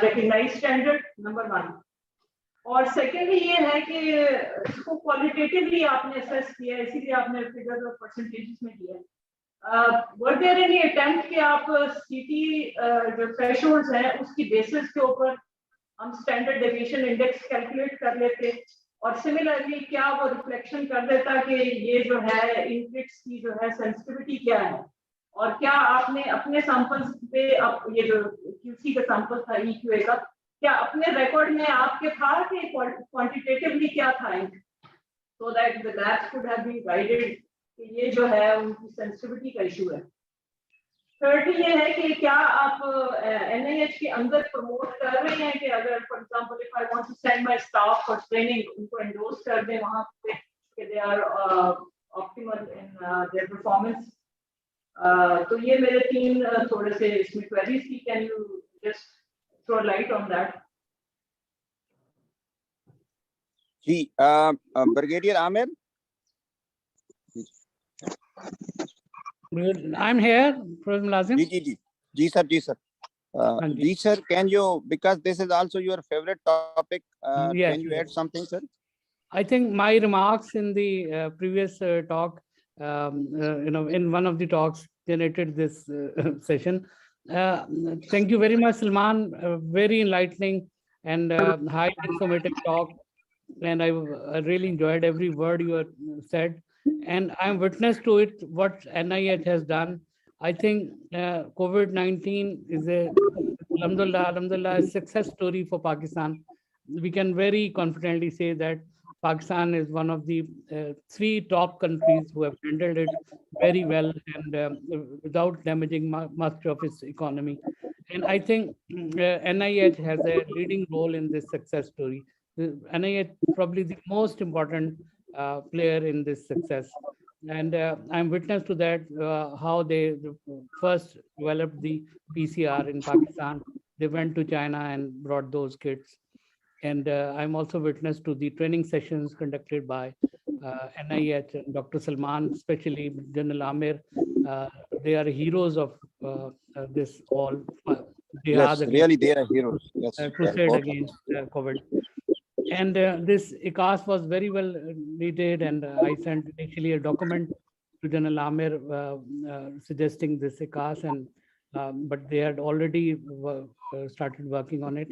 recognized standard? Number one. और सेकेंडली ये है कि इसको क्वालिटेटिवली आपने असेस किया, इसीलिए आपने फिगर्स और परसेंटेजेस में दिया. वर देयर एनी अटेम्प्ट कि आप सीटी जो थ्रेशोल्ड्स हैं उसकी बेसिस के ऊपर हम स्टैंडर्ड डेविएशन इंडेक्स कैलकुलेट कर लेते, और सिमिलरली क्या वो रिफ्लेक्शन कर देता कि ये जो है इनपुट्स की जो है सेंसिटिविटी क्या है, और क्या आपने अपने सैंपल्स पे ये जो क्यूसी का सैंपल था ईक्यूए का, क्या अपने रिकॉर्ड में आपके था कि क्वांटिटेटिवली क्या था, so that the labs could have been guided कि ये जो है उनकी सेंसिटिविटी का इशू है. थर्डली ये है कि क्या आप NIH के अंदर प्रमोट कर रहे हैं कि अगर for example if I want to send my staff for training, उनको एंडोर्स कर दें वहां पे कि they are optimal in their performance. तो ये मेरे तीन थोड़े से इसमें क्वेरीज थी. Can you just throw light on that? जी brigadier Aamir. I'm here, Professor Mulazim. जी sir, can you, because this is also your favorite topic, Yes, can you add something, sir? I think my remarks in the previous talk, in one of the talks, generated this session. Thank you very much, Salman. Very enlightening and highly informative talk. And I really enjoyed every word you said. And I'm witness to it, what NIH has done. I think COVID-19 is alhamdulillah, a success story for Pakistan. We can very confidently say that Pakistan is one of the 3 top countries who have handled it very well and without damaging much of its economy. And I think NIH has a leading role in this success story. NIH probably the most important player in this success. And I'm witness to that, how they first developed the PCR in Pakistan. They went to China and brought those kits. And I'm also witness to the training sessions conducted by NIH and Dr. Salman, especially General Amir. They are heroes of this all Yes, really, they are heroes. Yes, crusade against COVID. And this ICAS was very well needed, and I sent initially a document to General Amir suggesting this ICAS, and but they had already started working on it.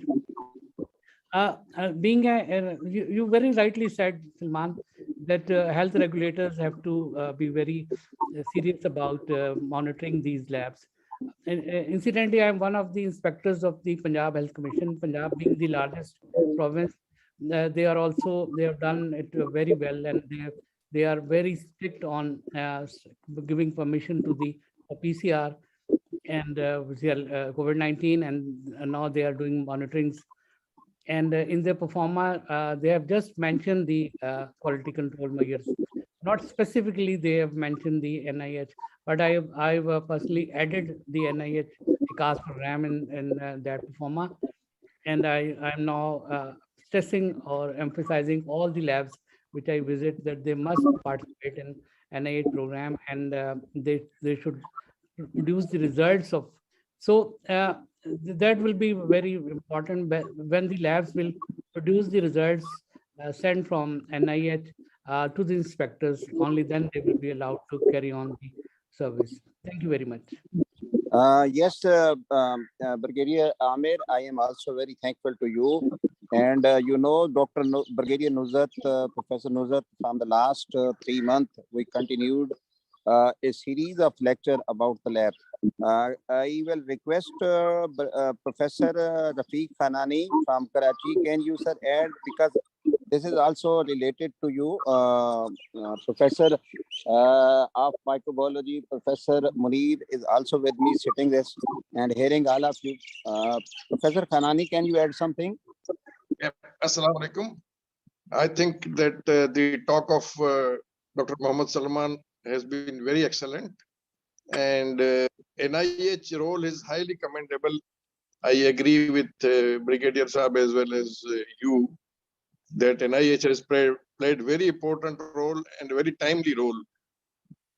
You very rightly said, Salman, that health regulators have to be very serious about monitoring these labs. Incidentally, I'm one of the inspectors of the Punjab Health Commission. Punjab being the largest province, they have done it very well, and they are very strict on giving permission to the PCR and COVID-19, and now they are doing monitorings. And in their performa, they have just mentioned the quality control measures. Not specifically, they have mentioned the NIH, but I've personally added the NIH ICAS program in that performa, and I'm now stressing or emphasizing all the labs which I visit that they must participate in NIH program, and they should produce the results of. So that will be very important when the labs will produce the results sent from NIH to the inspectors. Only then they will be allowed to carry on the service. Thank you very much. Yes, Brigadier Amir, I am also very thankful to you. And you know, Dr. Brigadier Nuzhat, Professor Nuzhat, from the last 3 months, we continued a series of lecture about the lab. I will request Professor Rafiq Khanani from Karachi. Can you, sir, add, because this is also related to you, Professor of Microbiology, Professor Munir is also with me sitting this and hearing all of you. Professor Khanani, can you add something? Yeah. Assalamu alaikum. I think that the talk of Dr. Muhammad Salman has been very excellent, and NIH role is highly commendable. I agree with Brigadier Saab as well as you that NIH has played very important role and a very timely role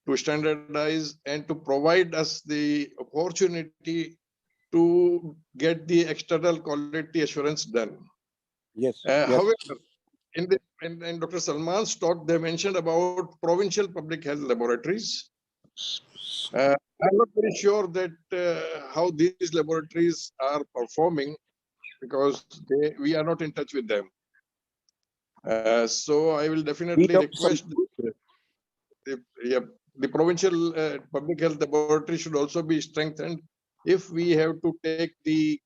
to standardize and to provide us the opportunity to get the external quality assurance done. Yes. However, in Dr. Salman's talk, they mentioned about provincial public health laboratories. I'm not very sure that how these laboratories are performing, because we are not in touch with them. So I will definitely request the provincial public health laboratory should also be strengthened if we have to take the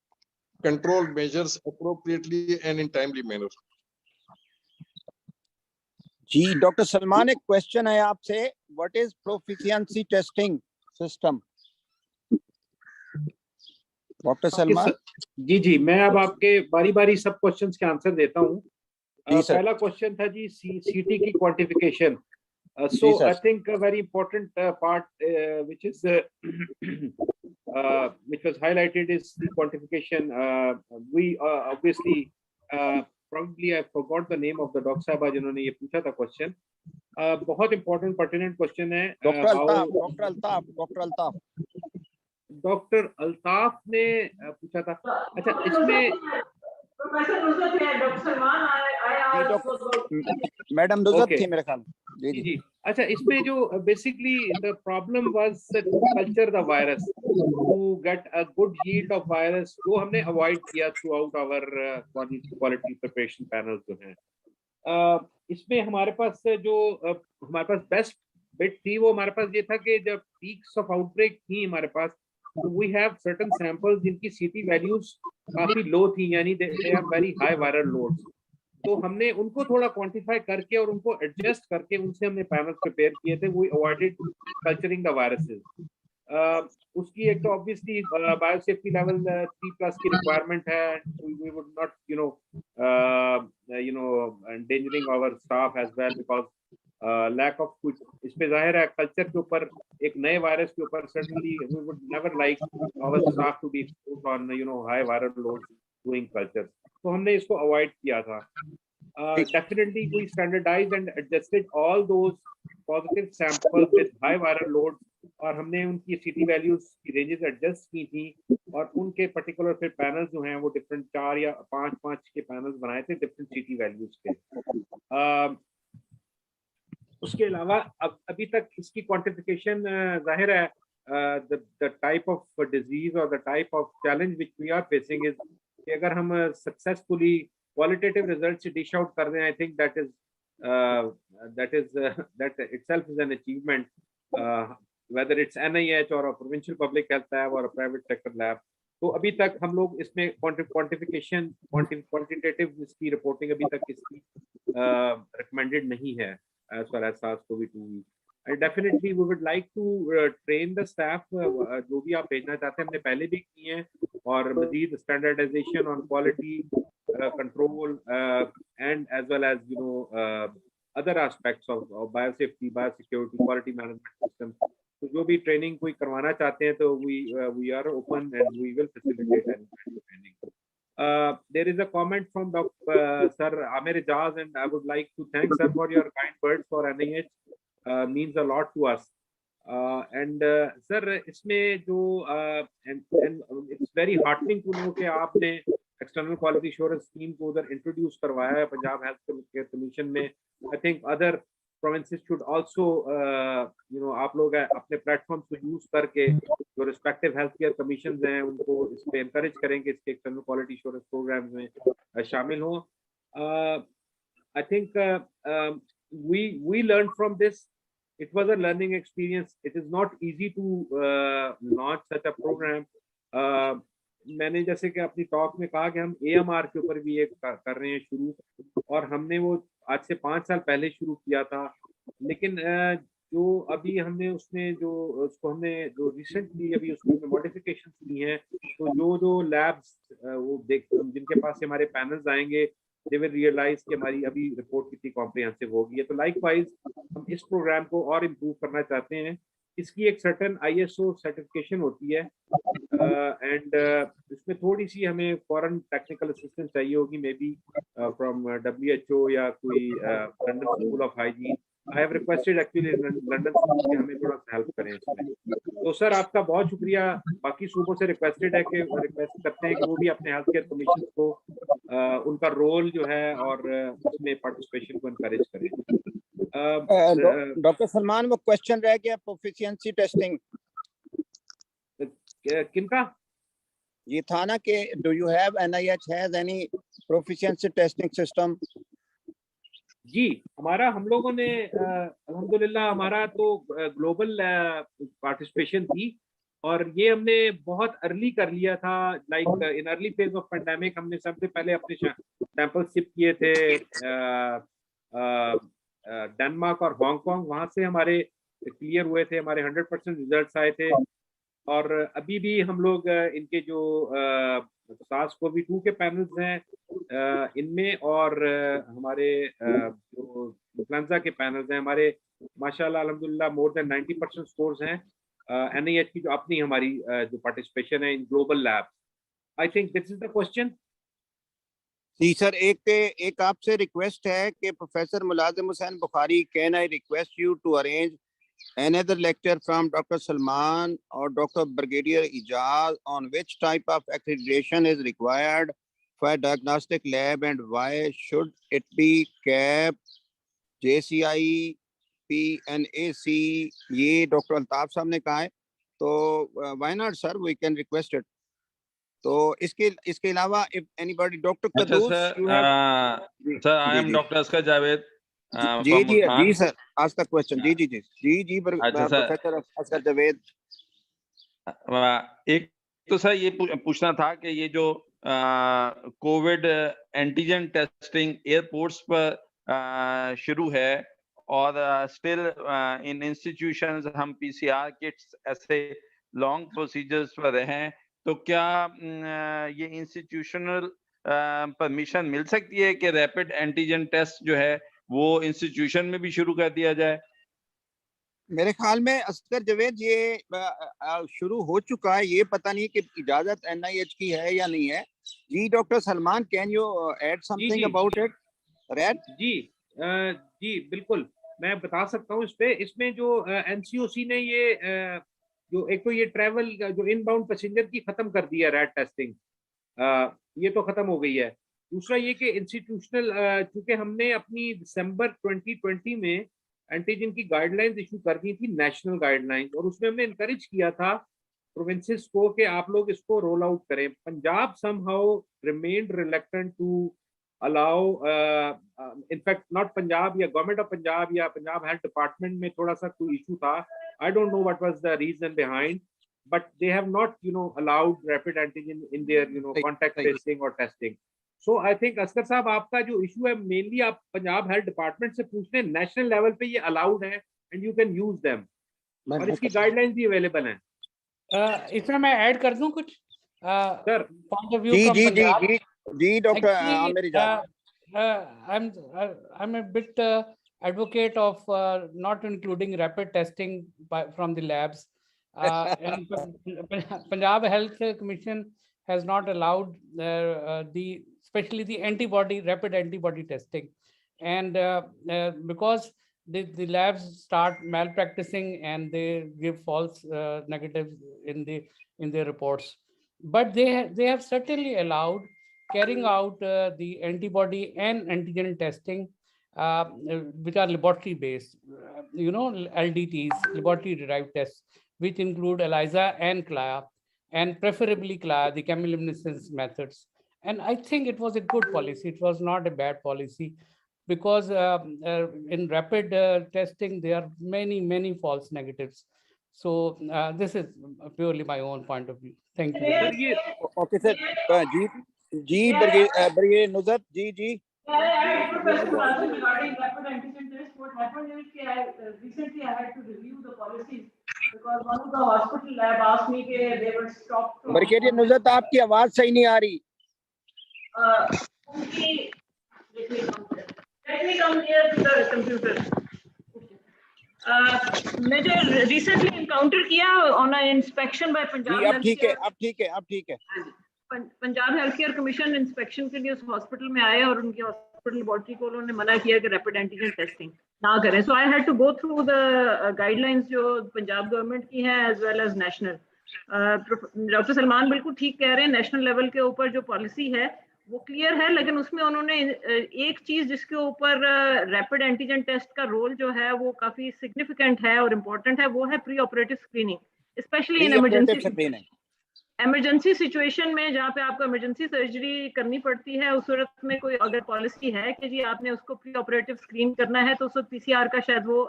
control measures appropriately and in timely manner. जी doctor Salman, एक question है आपसे, what is proficiency testing system? Doctor Salman ji जी, मैं अब आपके बारी बारी सब क्वेश्चंस के आंसर देता हूँ। पहला क्वेश्चन था जी सीटी की quantification. So I think a very important part which is which was highlighted is the quantification. We obviously probably I forgot the name of the doctor साहब जिन्होंने ये पूछा था क्वेश्चन. बहुत important pertinent question है. डॉक्टर अल्ताफ ने पूछा था. अच्छा, इसमें प्रोफेसर नुज़रत है, doctor Salman, I asked madam Nuzrat थी मेरे ख्याल. जी अच्छा, इसमें जो basically the problem was to culture the virus to get a good yield of virus, वो हमने अवॉइड किया throughout our quality preparation panel जो है। इसमें हमारे पास जो हमारे पास बेस्ट बिट थी वो हमारे पास ये था कि जब पीक्स ऑफ आउटब्रेक थी हमारे पास, तो वी हैव सर्टेन सैंपल्स जिनकी सीटी वैल्यूज काफी लो थी, यानी they have very high viral loads. तो हमने उनको थोड़ा क्वांटिफाई करके और उनको एडजस्ट करके उनसे हमने पैनल्स प्रिपेयर किए थे। We avoided culturing the viruses. उसकी एक तो ऑब्वियसली बायोसेफ्टी लेवल 3+ की रिक्वायरमेंट है। We would not endangering our staff as well because lack of कुछ, इस पे जाहिर है कल्चर के ऊपर एक नए वायरस के ऊपर suddenly we would never like our staff to be exposed on high viral loads doing culture, तो हमने इसको अवॉइड किया था। Definitely we standardized and adjusted all those positive samples with high viral loads, और हमने उनकी सीटी वैल्यूज की रेंजेस एडजस्ट की थी और उनके पर्टिकुलर फिर पैनल्स जो हैं वो डिफरेंट 4 या 5 के पैनल्स बनाए थे डिफरेंट सीटी वैल्यूज के। उसके अलावा अब अभी तक इसकी क्वांटिफिकेशन जाहिर है द टाइप ऑफ डिजीज और the type of challenge which we are facing is कि अगर हम सक्सेसफुली क्वालिटेटिव रिजल्ट से डिश आउट कर रहे हैं, I think that itself is an achievement, whether it's NIH or a provincial public health lab or a private sector lab। तो अभी तक हम लोग इसमें क्वांटिफिकेशन क्वांटिटेटिव इसकी रिपोर्टिंग अभी तक इसकी रिकमेंडेड नहीं है as far as SARS-CoV-2 is। And definitely we would like to train the staff, जो भी आप भेजना चाहते हैं हमने पहले भी किए हैं, और मजीद standardisation on quality control and as well as other aspects of biosafety, biosecurity, quality management system। तो जो भी ट्रेनिंग कोई करवाना चाहते हैं तो we are open and we will facilitate any kind of training। There is a comment from Dr. Sir Amir Ijaz, and I would like to thank sir for your kind words for NIH, means a lot to us। And sir, इसमें जो and it's very heartening to know कि आपने external quality assurance scheme को उधर introduce करवाया है Punjab health care commission में। I think other provinces should also आप लोग अपने प्लेटफॉर्म को यूज करके जो रिस्पेक्टिव हेल्थ केयर कमीशन हैं उनको इस पे एनकरेज करेंगे, इसके एक्सटर्नल क्वालिटी एश्योरेंस प्रोग्राम में शामिल हो। I think we learned from this, it was a learning experience, it is not easy to launch such a program। मैंने जैसे कि अपनी टॉक में कहा कि हम AMR के ऊपर भी एक कर रहे हैं शुरू, और हमने वो आज से 5 साल पहले शुरू किया था, लेकिन जो अभी हमने उसमें जो उसको हमने जो रिसेंटली अभी उसमें मॉडिफिकेशन की हैं, तो जो लैब्स वो जिनके पास हमारे पैनल्स आएंगे दे विल रियलाइज कि हमारी अभी रिपोर्ट कितनी कॉम्प्रिहेंसिव होगी है। तो लाइकवाइज हम इस प्रोग्राम को और इम्प्रूव करना चाहते हैं। इसकी एक सर्टेन ISO सर्टिफिकेशन होती है एंड इसमें थोड़ी सी हमें फॉरेन टेक्निकल असिस्टेंस चाहिए होगी, मे बी फ्रॉम WHO या कोई London school of hygiene. I have requested actually London school कि हमें थोड़ा सा हेल्प करें इसमें। तो सर आपका बहुत शुक्रिया। बाकी सूबों से रिक्वेस्टेड है कि रिक्वेस्ट करते हैं कि वो भी अपने हेल्थ केयर कमीशन को उनका रोल जो है और उसमें पार्टिसिपेशन को एनकरेज करें। डॉक्टर सलमान, वो क्वेश्चन रह गया प्रोफिशिएंसी टेस्टिंग किनका? ये था ना कि do you have NIH has any proficiency testing system? जी, हम लोगों ने अल्हम्दुलिल्लाह हमारा तो ग्लोबल पार्टिसिपेशन थी, और ये हमने बहुत अर्ली कर लिया था। Like in early phase of pandemic हमने सबसे पहले अपने सैंपल शिप किए थे डेनमार्क और हांगकांग, वहां से हमारे क्लियर हुए थे, हमारे 100% रिजल्ट्स आए थे। और अभी भी हम लोग इनके जो SARS-CoV-2 के पैनल्स हैं इनमें, और हमारे जो इन्फ्लुएंजा के पैनल्स हैं हमारे माशाल्लाह अल्हम्दुलिल्लाह मोर देन 90% स्कोर्स हैं। NIH की जो अपनी हमारी जो पार्टिसिपेशन है in global lab. I think this is the question. जी सर, एक आपसे रिक्वेस्ट है कि professor Mulazim Hussain Bukhari, can I request you to arrange another lecture from Dr. Salman or Dr. Brigadier Ijaz on which type of accreditation is required for a diagnostic lab and why should it be CAP, JCI, PNAC ये doctor Altaf साहब ने कहा है, तो why not sir, we can request it. तो इसके अलावा if anybody, doctor Quddus, you have. Sir I am doctor Askar Javed ji from जी Ulsan। जी सर, आज तक क्वेश्चन। जी जी जी जी जी अच्छा सर, प्रोफेसर अस्कर जावेद। एक तो सर ये पूछना था कि ये जो कोविड एंटीजन टेस्टिंग एयरपोर्ट्स पर शुरू है और स्टिल इन इंस्टीट्यूशंस हम पीसीआर किट्स ऐसे लॉन्ग प्रोसीजर्स पर हैं, तो क्या ये इंस्टीट्यूशनल परमिशन मिल सकती है कि रैपिड एंटीजन टेस्ट जो है वो इंस्टीट्यूशन में भी शुरू कर दिया जाए? मेरे ख्याल में अस्कर जावेद ये शुरू हो चुका है, ये पता नहीं कि इजाजत NIH की है या नहीं है। जी doctor Salman, can you add something about it? RAD जी बिल्कुल, मैं बता सकता हूँ इस पे। इसमें जो NCOC ने ये जो एक तो ये ट्रैवल जो इनबाउंड पैसेंजर की खत्म कर दी है रैट टेस्टिंग, ये तो खत्म हो गई है। दूसरा ये कि इंस्टीट्यूशनल, चूंकि हमने अपनी दिसंबर 2020 में एंटीजन की गाइडलाइंस इशू कर दी थी, नेशनल गाइडलाइंस, और उसमें हमने इनकरेज किया था प्रोविंसेस को कि आप लोग इसको रोल आउट करें। Punjab somehow remained reluctant to allow, in fact not Punjab, या गवर्नमेंट ऑफ पंजाब या पंजाब हेल्थ डिपार्टमेंट में थोड़ा सा कोई इशू था। I don't know what was the reason behind, but they have not allowed rapid antigen in their contact tracing or testing. So I think Oscar साहब, आपका जो इशू है मेनली आप पंजाब हेल्थ डिपार्टमेंट से पूछ लें, नेशनल लेवल पे ये अलाउड है and you can use them, और इसकी गाइडलाइंस भी अवेलेबल हैं। इसमें मैं ऐड कर दूं कुछ सर? पॉइंट ऑफ व्यू जी फ्रॉम जी जी पंजाब। जी जी डॉक्टर आमिर इजाज़त। I'm a bit advocate of not including rapid testing from the labs. And Punjab Health Commission has not allowed especially the rapid antibody testing, and because the labs start malpracticing and they give false negatives in their reports, but they have certainly allowed carrying out the antibody and antigen testing, which are laboratory based, LDTs, laboratory derived tests, which include ELISA and CLIA, and preferably CLIA, the chemiluminescence methods. And I think it was a good policy. It was not a bad policy, because in rapid testing, there are many false negatives. So this is purely my own point of view. Thank you. Okay, sir. जी brigadier Nuzrat ji. I have a question also regarding rapid antigen test. What happened is recently I had to review the policies because one of the hospital lab asked me that they were stopped. Brigadier Nuzrat, आपकी आवाज सही नहीं आ रही। Let me come here to the computer. मैं जो recently encounter किया on an inspection by Punjab. जी, अब ठीक है। Punjab health care commission inspection के लिए उस हॉस्पिटल में आए और उनके हॉस्पिटल लेबोरेटरी को उन्होंने मना किया कि रैपिड एंटीजन टेस्टिंग ना करें। So I had to go through the guidelines जो पंजाब गवर्नमेंट की हैं as well as national. Doctor Salman बिल्कुल ठीक कह रहे हैं, नेशनल लेवल के ऊपर जो पॉलिसी है वो क्लियर है, लेकिन उसमें उन्होंने एक चीज जिसके ऊपर रैपिड एंटीजन टेस्ट का रोल जो है वो काफी सिग्निफिकेंट है और इम्पोर्टेंट है, वो है pre operative screening, specially in emergency situation में जहाँ पे आपको इमरजेंसी सर्जरी करनी पड़ती है। उस सूरत में कोई अगर पॉलिसी है कि जी आपने उसको प्री ऑपरेटिव स्क्रीन करना है, तो उसको PCR का शायद वो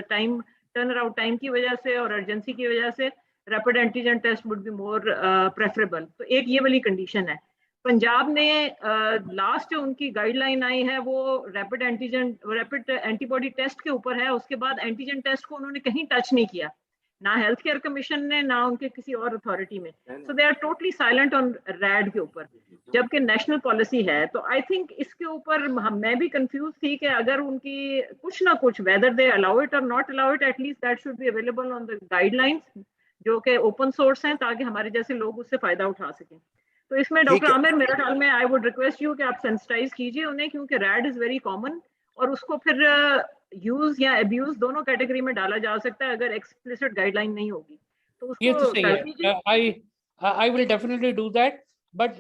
टाइम टर्न अराउंड टाइम की वजह से और अर्जेंसी की वजह से rapid antigen test would be more preferable. तो एक ये वाली कंडीशन है। पंजाब ने लास्ट जो उनकी गाइडलाइन आई है वो रैपिड एंटीबॉडी टेस्ट के ऊपर है, उसके बाद एंटीजन टेस्ट को उन्होंने कहीं टच नहीं किया, ना हेल्थ केयर कमीशन ने ना उनके किसी और अथॉरिटी में। So they are totally silent on RAD के ऊपर, जबकि नेशनल पॉलिसी है। तो आई थिंक इसके ऊपर मैं भी कंफ्यूज थी कि अगर उनकी कुछ ना कुछ, वेदर दे अलाउ इट और not allow it, at least that should be available on the guidelines जो कि ओपन सोर्स हैं, ताकि हमारे जैसे लोग उससे फायदा उठा सकें। तो इसमें डॉक्टर आमिर, मेरे ख्याल में आई वुड रिक्वेस्ट यू कि आप सेंसिटाइज कीजिए उन्हें, क्योंकि रैड इज वेरी कॉमन और उसको फिर यूज या अब्यूज दोनों कैटेगरी में डाला जा सकता है अगर एक्सप्लिसिट गाइडलाइन नहीं होगी। तो ये तो उसको सही है। I will definitely do that, but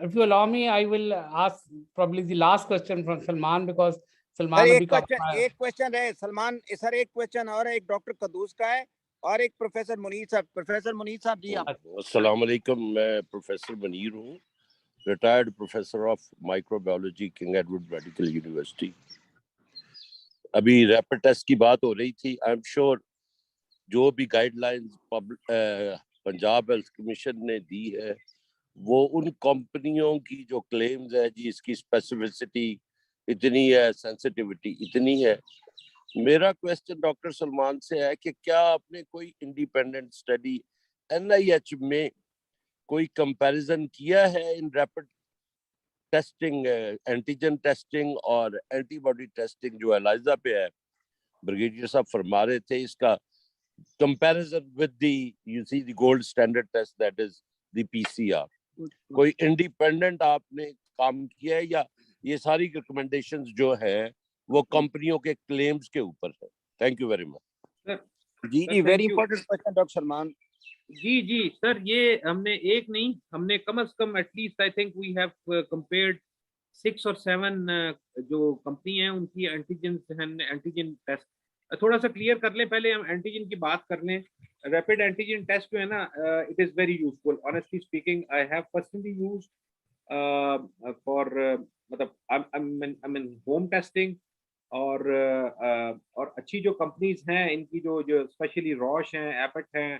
if you allow me, I will ask probably the last question from Salman, because Salman अभी एक क्वेश्चन है सलमान सर, एक क्वेश्चन और है, एक डॉक्टर कदूस का है और एक प्रोफेसर मुनीर साहब। प्रोफेसर मुनीर साहब जी आप। अस्सलाम वालेकुम, मैं प्रोफेसर मुनीर हूँ, retired professor of microbiology, king Edward medical university. अभी रैपिड टेस्ट की बात हो रही थी। आई एम श्योर जो भी गाइडलाइंस पंजाब हेल्थ कमीशन ने दी है वो उन कंपनियों की जो क्लेम्स है जी, इसकी स्पेसिफिसिटी इतनी है, सेंसिटिविटी इतनी है। मेरा क्वेश्चन डॉक्टर सलमान से है कि क्या आपने कोई इंडिपेंडेंट स्टडी NIH में कोई कंपैरिजन किया है in rapid testing, antigen testing और एंटीबॉडी टेस्टिंग जो एलाइजा पे है? ब्रिगेडियर साहब फरमा रहे थे इसका comparison with the you see the gold standard test that is the PCR। कोई इंडिपेंडेंट आपने काम किया है या ये सारी रिकमेंडेशंस जो है वो कंपनियों के क्लेम्स के ऊपर है? Thank you very much. जी very important question doctor Salman. जी सर, ये हमने एक नहीं, हमने कम से कम at least I think we have compared 6 और 7 जो कंपनी है उनकी एंटीजन टेस्ट। थोड़ा सा क्लियर कर लें, पहले हम एंटीजन की बात कर लें। रैपिड एंटीजन टेस्ट जो है ना, it is very useful. Honestly speaking, I have personally used for मतलब आई मीन होम टेस्टिंग और अच्छी जो कंपनीज हैं इनकी जो स्पेशली रॉश हैं, एपेट हैं,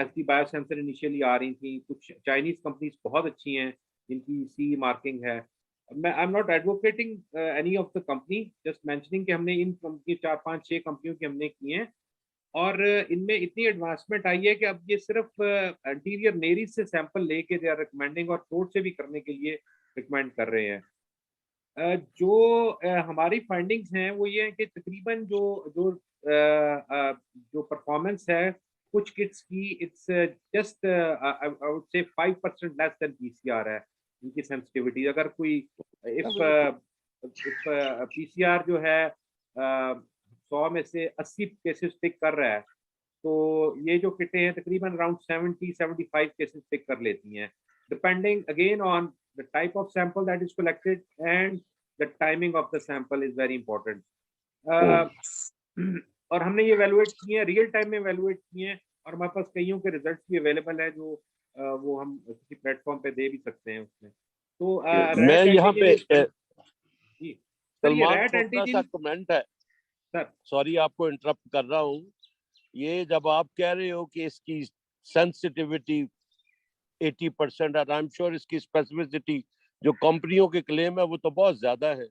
एसडी बायोसेंसर इनिशियली आ रही थी, कुछ चाइनीज कंपनीज बहुत अच्छी हैं जिनकी CE मार्किंग है। मैं I am not advocating any of the company, just mentioning कि हमने इन कंपनी 4, 5, 6 कंपनियों की हमने की हैं और इनमें इतनी एडवांसमेंट आई है कि अब ये सिर्फ एंटीरियर नेरीज से सैंपल लेके दे आर रिकमेंडिंग और थ्रोट से भी करने के लिए रिकमेंड कर रहे हैं। जो हमारी फाइंडिंग्स हैं वो ये है कि तकरीबन जो जो जो परफॉर्मेंस है कुछ किट्स की, it's just I would say 5% less than PCR है इनकी सेंसिटिविटी। अगर कोई इफ PCR जो है 100 में से 80 केसेस पिक कर रहा है तो ये जो किटें हैं तकरीबन अराउंड 70-75 केसेस पिक कर लेती हैं, depending again on the type of sample that is collected and the timing of the sample is very important. और हमने ये evaluate किए हैं, रियल टाइम में evaluate किए हैं और हमारे पास कईयों के रिजल्ट्स भी अवेलेबल है जो वो हम किसी प्लेटफॉर्म पे दे भी सकते हैं उसमें। तो मैं यहाँ पे सलमान छोटा सा कमेंट है सर, सॉरी आपको इंटरप्ट कर रहा हूँ। ये जब आप कह रहे हो कि इसकी सेंसिटिविटी 80% और आई एम श्योर इसकी स्पेसिफिसिटी जो कंपनियों के क्लेम है वो तो बहुत ज्यादा है,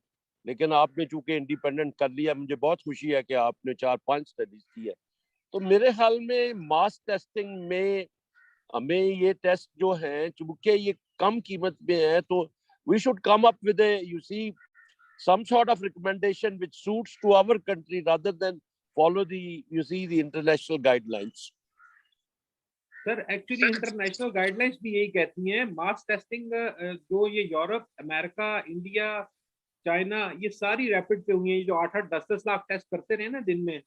लेकिन आपने चूंकि इंडिपेंडेंट कर लिया, मुझे बहुत खुशी है कि आपने 4-5 स्टडीज की है। तो मेरे ख्याल में मास टेस्टिंग में हमें ये टेस्ट जो है चूंकि ये कम कीमत में है तो we should come up with you see some sort of recommendation which suits to our country rather than follow the international guidelines. Sir actually international guidelines भी यही कहती हैं मास टेस्टिंग जो ये यूरोप, अमेरिका, इंडिया, चाइना ये सारी rapid पे हुई हैं। जो 8-8, 10-10 लाख टेस्ट करते रहे ना दिन में,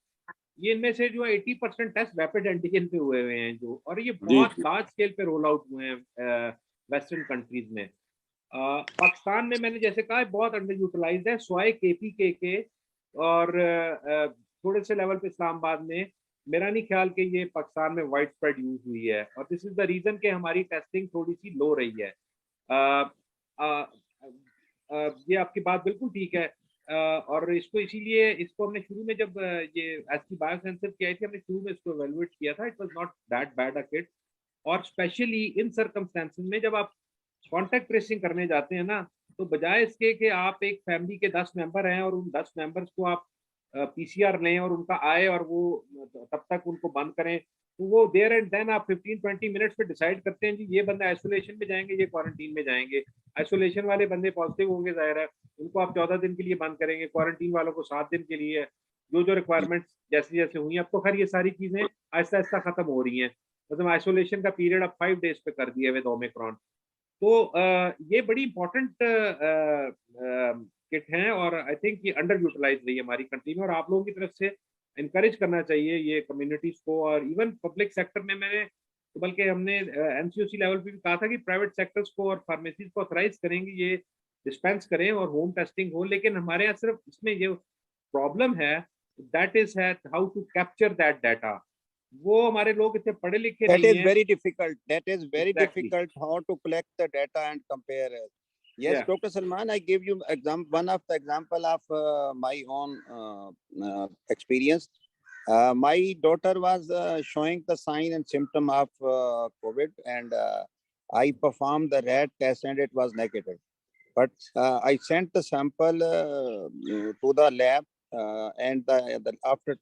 ये इनमें से जो 80% टेस्ट रैपिड एंटीजन पे हुए हुए हैं जो, और ये बहुत लार्ज स्केल पे रोल आउट हुए हैं वेस्टर्न कंट्रीज में। पाकिस्तान में मैंने जैसे कहा बहुत अंडर यूटिलाइज्ड है, स्वाय KPK के और थोड़े से लेवल पे इस्लामाबाद में। मेरा नहीं ख्याल कि ये पाकिस्तान में वाइड स्प्रेड यूज हुई है और दिस इज द रीजन कि हमारी टेस्टिंग थोड़ी सी लो रही है। ये आपकी बात बिल्कुल ठीक है और इसको हमने शुरू में जब ये एसटी बायोसेंसर की आई थी, हमने शुरू में इसको एवेलुएट किया था, it was not that bad a kit. और स्पेशली इन सर्कमस्टेंसेस में जब आप कॉन्टैक्ट ट्रेसिंग करने जाते हैं ना, तो बजाय इसके कि आप एक फैमिली के 10 मेंबर हैं और उन 10 मेंबर्स को आप PCR लें और उनका आए और वो तब तक उनको बंद करें, तो वो देयर एंड देन आप 15-20 मिनट्स पे डिसाइड करते हैं जी ये बंदा आइसोलेशन में जाएंगे, ये क्वारंटीन में जाएंगे। आइसोलेशन वाले बंदे पॉजिटिव होंगे, जाहिर है उनको आप 14 दिन के लिए बंद करेंगे, क्वारंटीन वालों को 7 दिन के लिए। जो रिक्वायरमेंट्स जैसे जैसे हुई, अब तो खैर ये सारी चीजें आहिस्ता आहिस्ता खत्म हो रही हैं। मतलब आइसोलेशन का पीरियड अब 5 डेज पे कर दिया विद ओमिक्रॉन। तो ये बड़ी इंपॉर्टेंट किट हैं और आई थिंक ये अंडर यूटिलाइज रही है हमारी कंट्री में और आप लोगों की तरफ से इनकरेज करना चाहिए ये कम्युनिटीज को। और इवन पब्लिक सेक्टर में मैंने तो बल्कि हमने NCOC लेवल पे भी कहा था कि प्राइवेट सेक्टर्स को और फार्मेसीज को ऑथराइज करेंगे ये डिस्पेंस करें और होम टेस्टिंग हो, लेकिन हमारे यहाँ सिर्फ इसमें ये प्रॉब्लम है, that is how to capture that data. वो हमारे लोग इतने पढ़े लिखे नहीं हैं। That is very difficult. That is very difficult how to collect the data and compare it. Yes, Dr. Salman, I give you one of the example of my own experience. My daughter was showing the sign and symptom of COVID, and I performed the rat test and it was negative. But I sent the sample to the lab, and after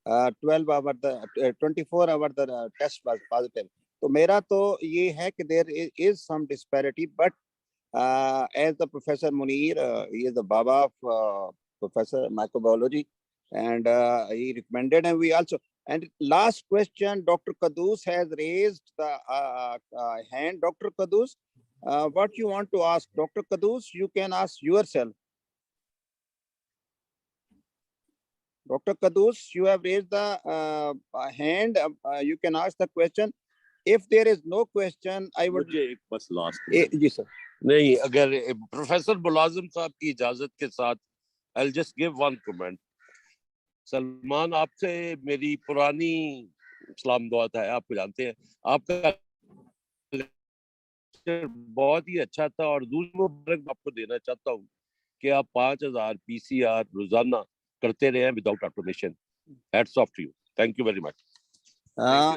12 hour, the 24 hour, the test was positive. So मेरा तो ये है कि there is some disparity, but as the Professor Munir, he is the Baba of Professor Microbiology, and he recommended, and we also. And last question, Dr. Kadus has raised the hand. Dr. Kadus, what you want to ask? Dr. Kadus, you can ask yourself. Dr. Kadus, you have raised the hand. You can ask the question. If there is no question, I would. मुझे एक बस last जी sir. नहीं, अगर professor मुलाजिम साहब की इजाजत के साथ I'll just give one comment. Salman, आपसे मेरी पुरानी सलाम दुआ है, आपको जानते हैं, आपका बहुत ही अच्छा था, और दूसरी मुबारक आपको देना चाहता हूँ कि आप 5000 PCR रोजाना करते रहे हैं without automation. Hats off to you, thank you very much.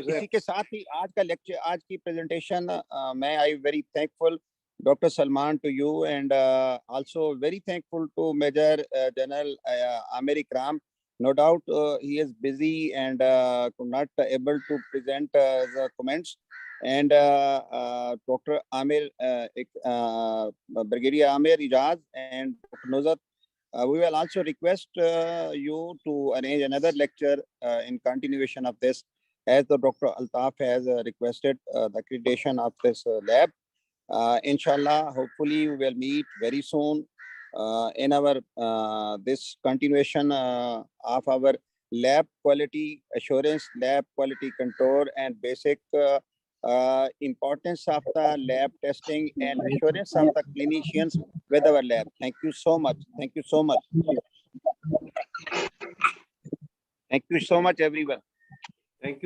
इसी के साथ ही आज का लेक्चर, आज की प्रेजेंटेशन, मैं I very thankful Dr. Salman to you, and also very thankful to Major General Amir Ikram. No doubt he is busy and not able to present the comments. And Dr. Amir, Brigadier Amir Ijaz and Dr. Nuzat, we will also request you to arrange another lecture in continuation of this, as the Dr. Altaf has requested the accreditation of this lab. Inshallah, hopefully we will meet very soon in our this continuation of our lab quality assurance, lab quality control, and basic importance of the lab testing and assurance of the clinicians with our lab. Thank you so much. Thank you so much. Thank you so much, everyone. Thank you.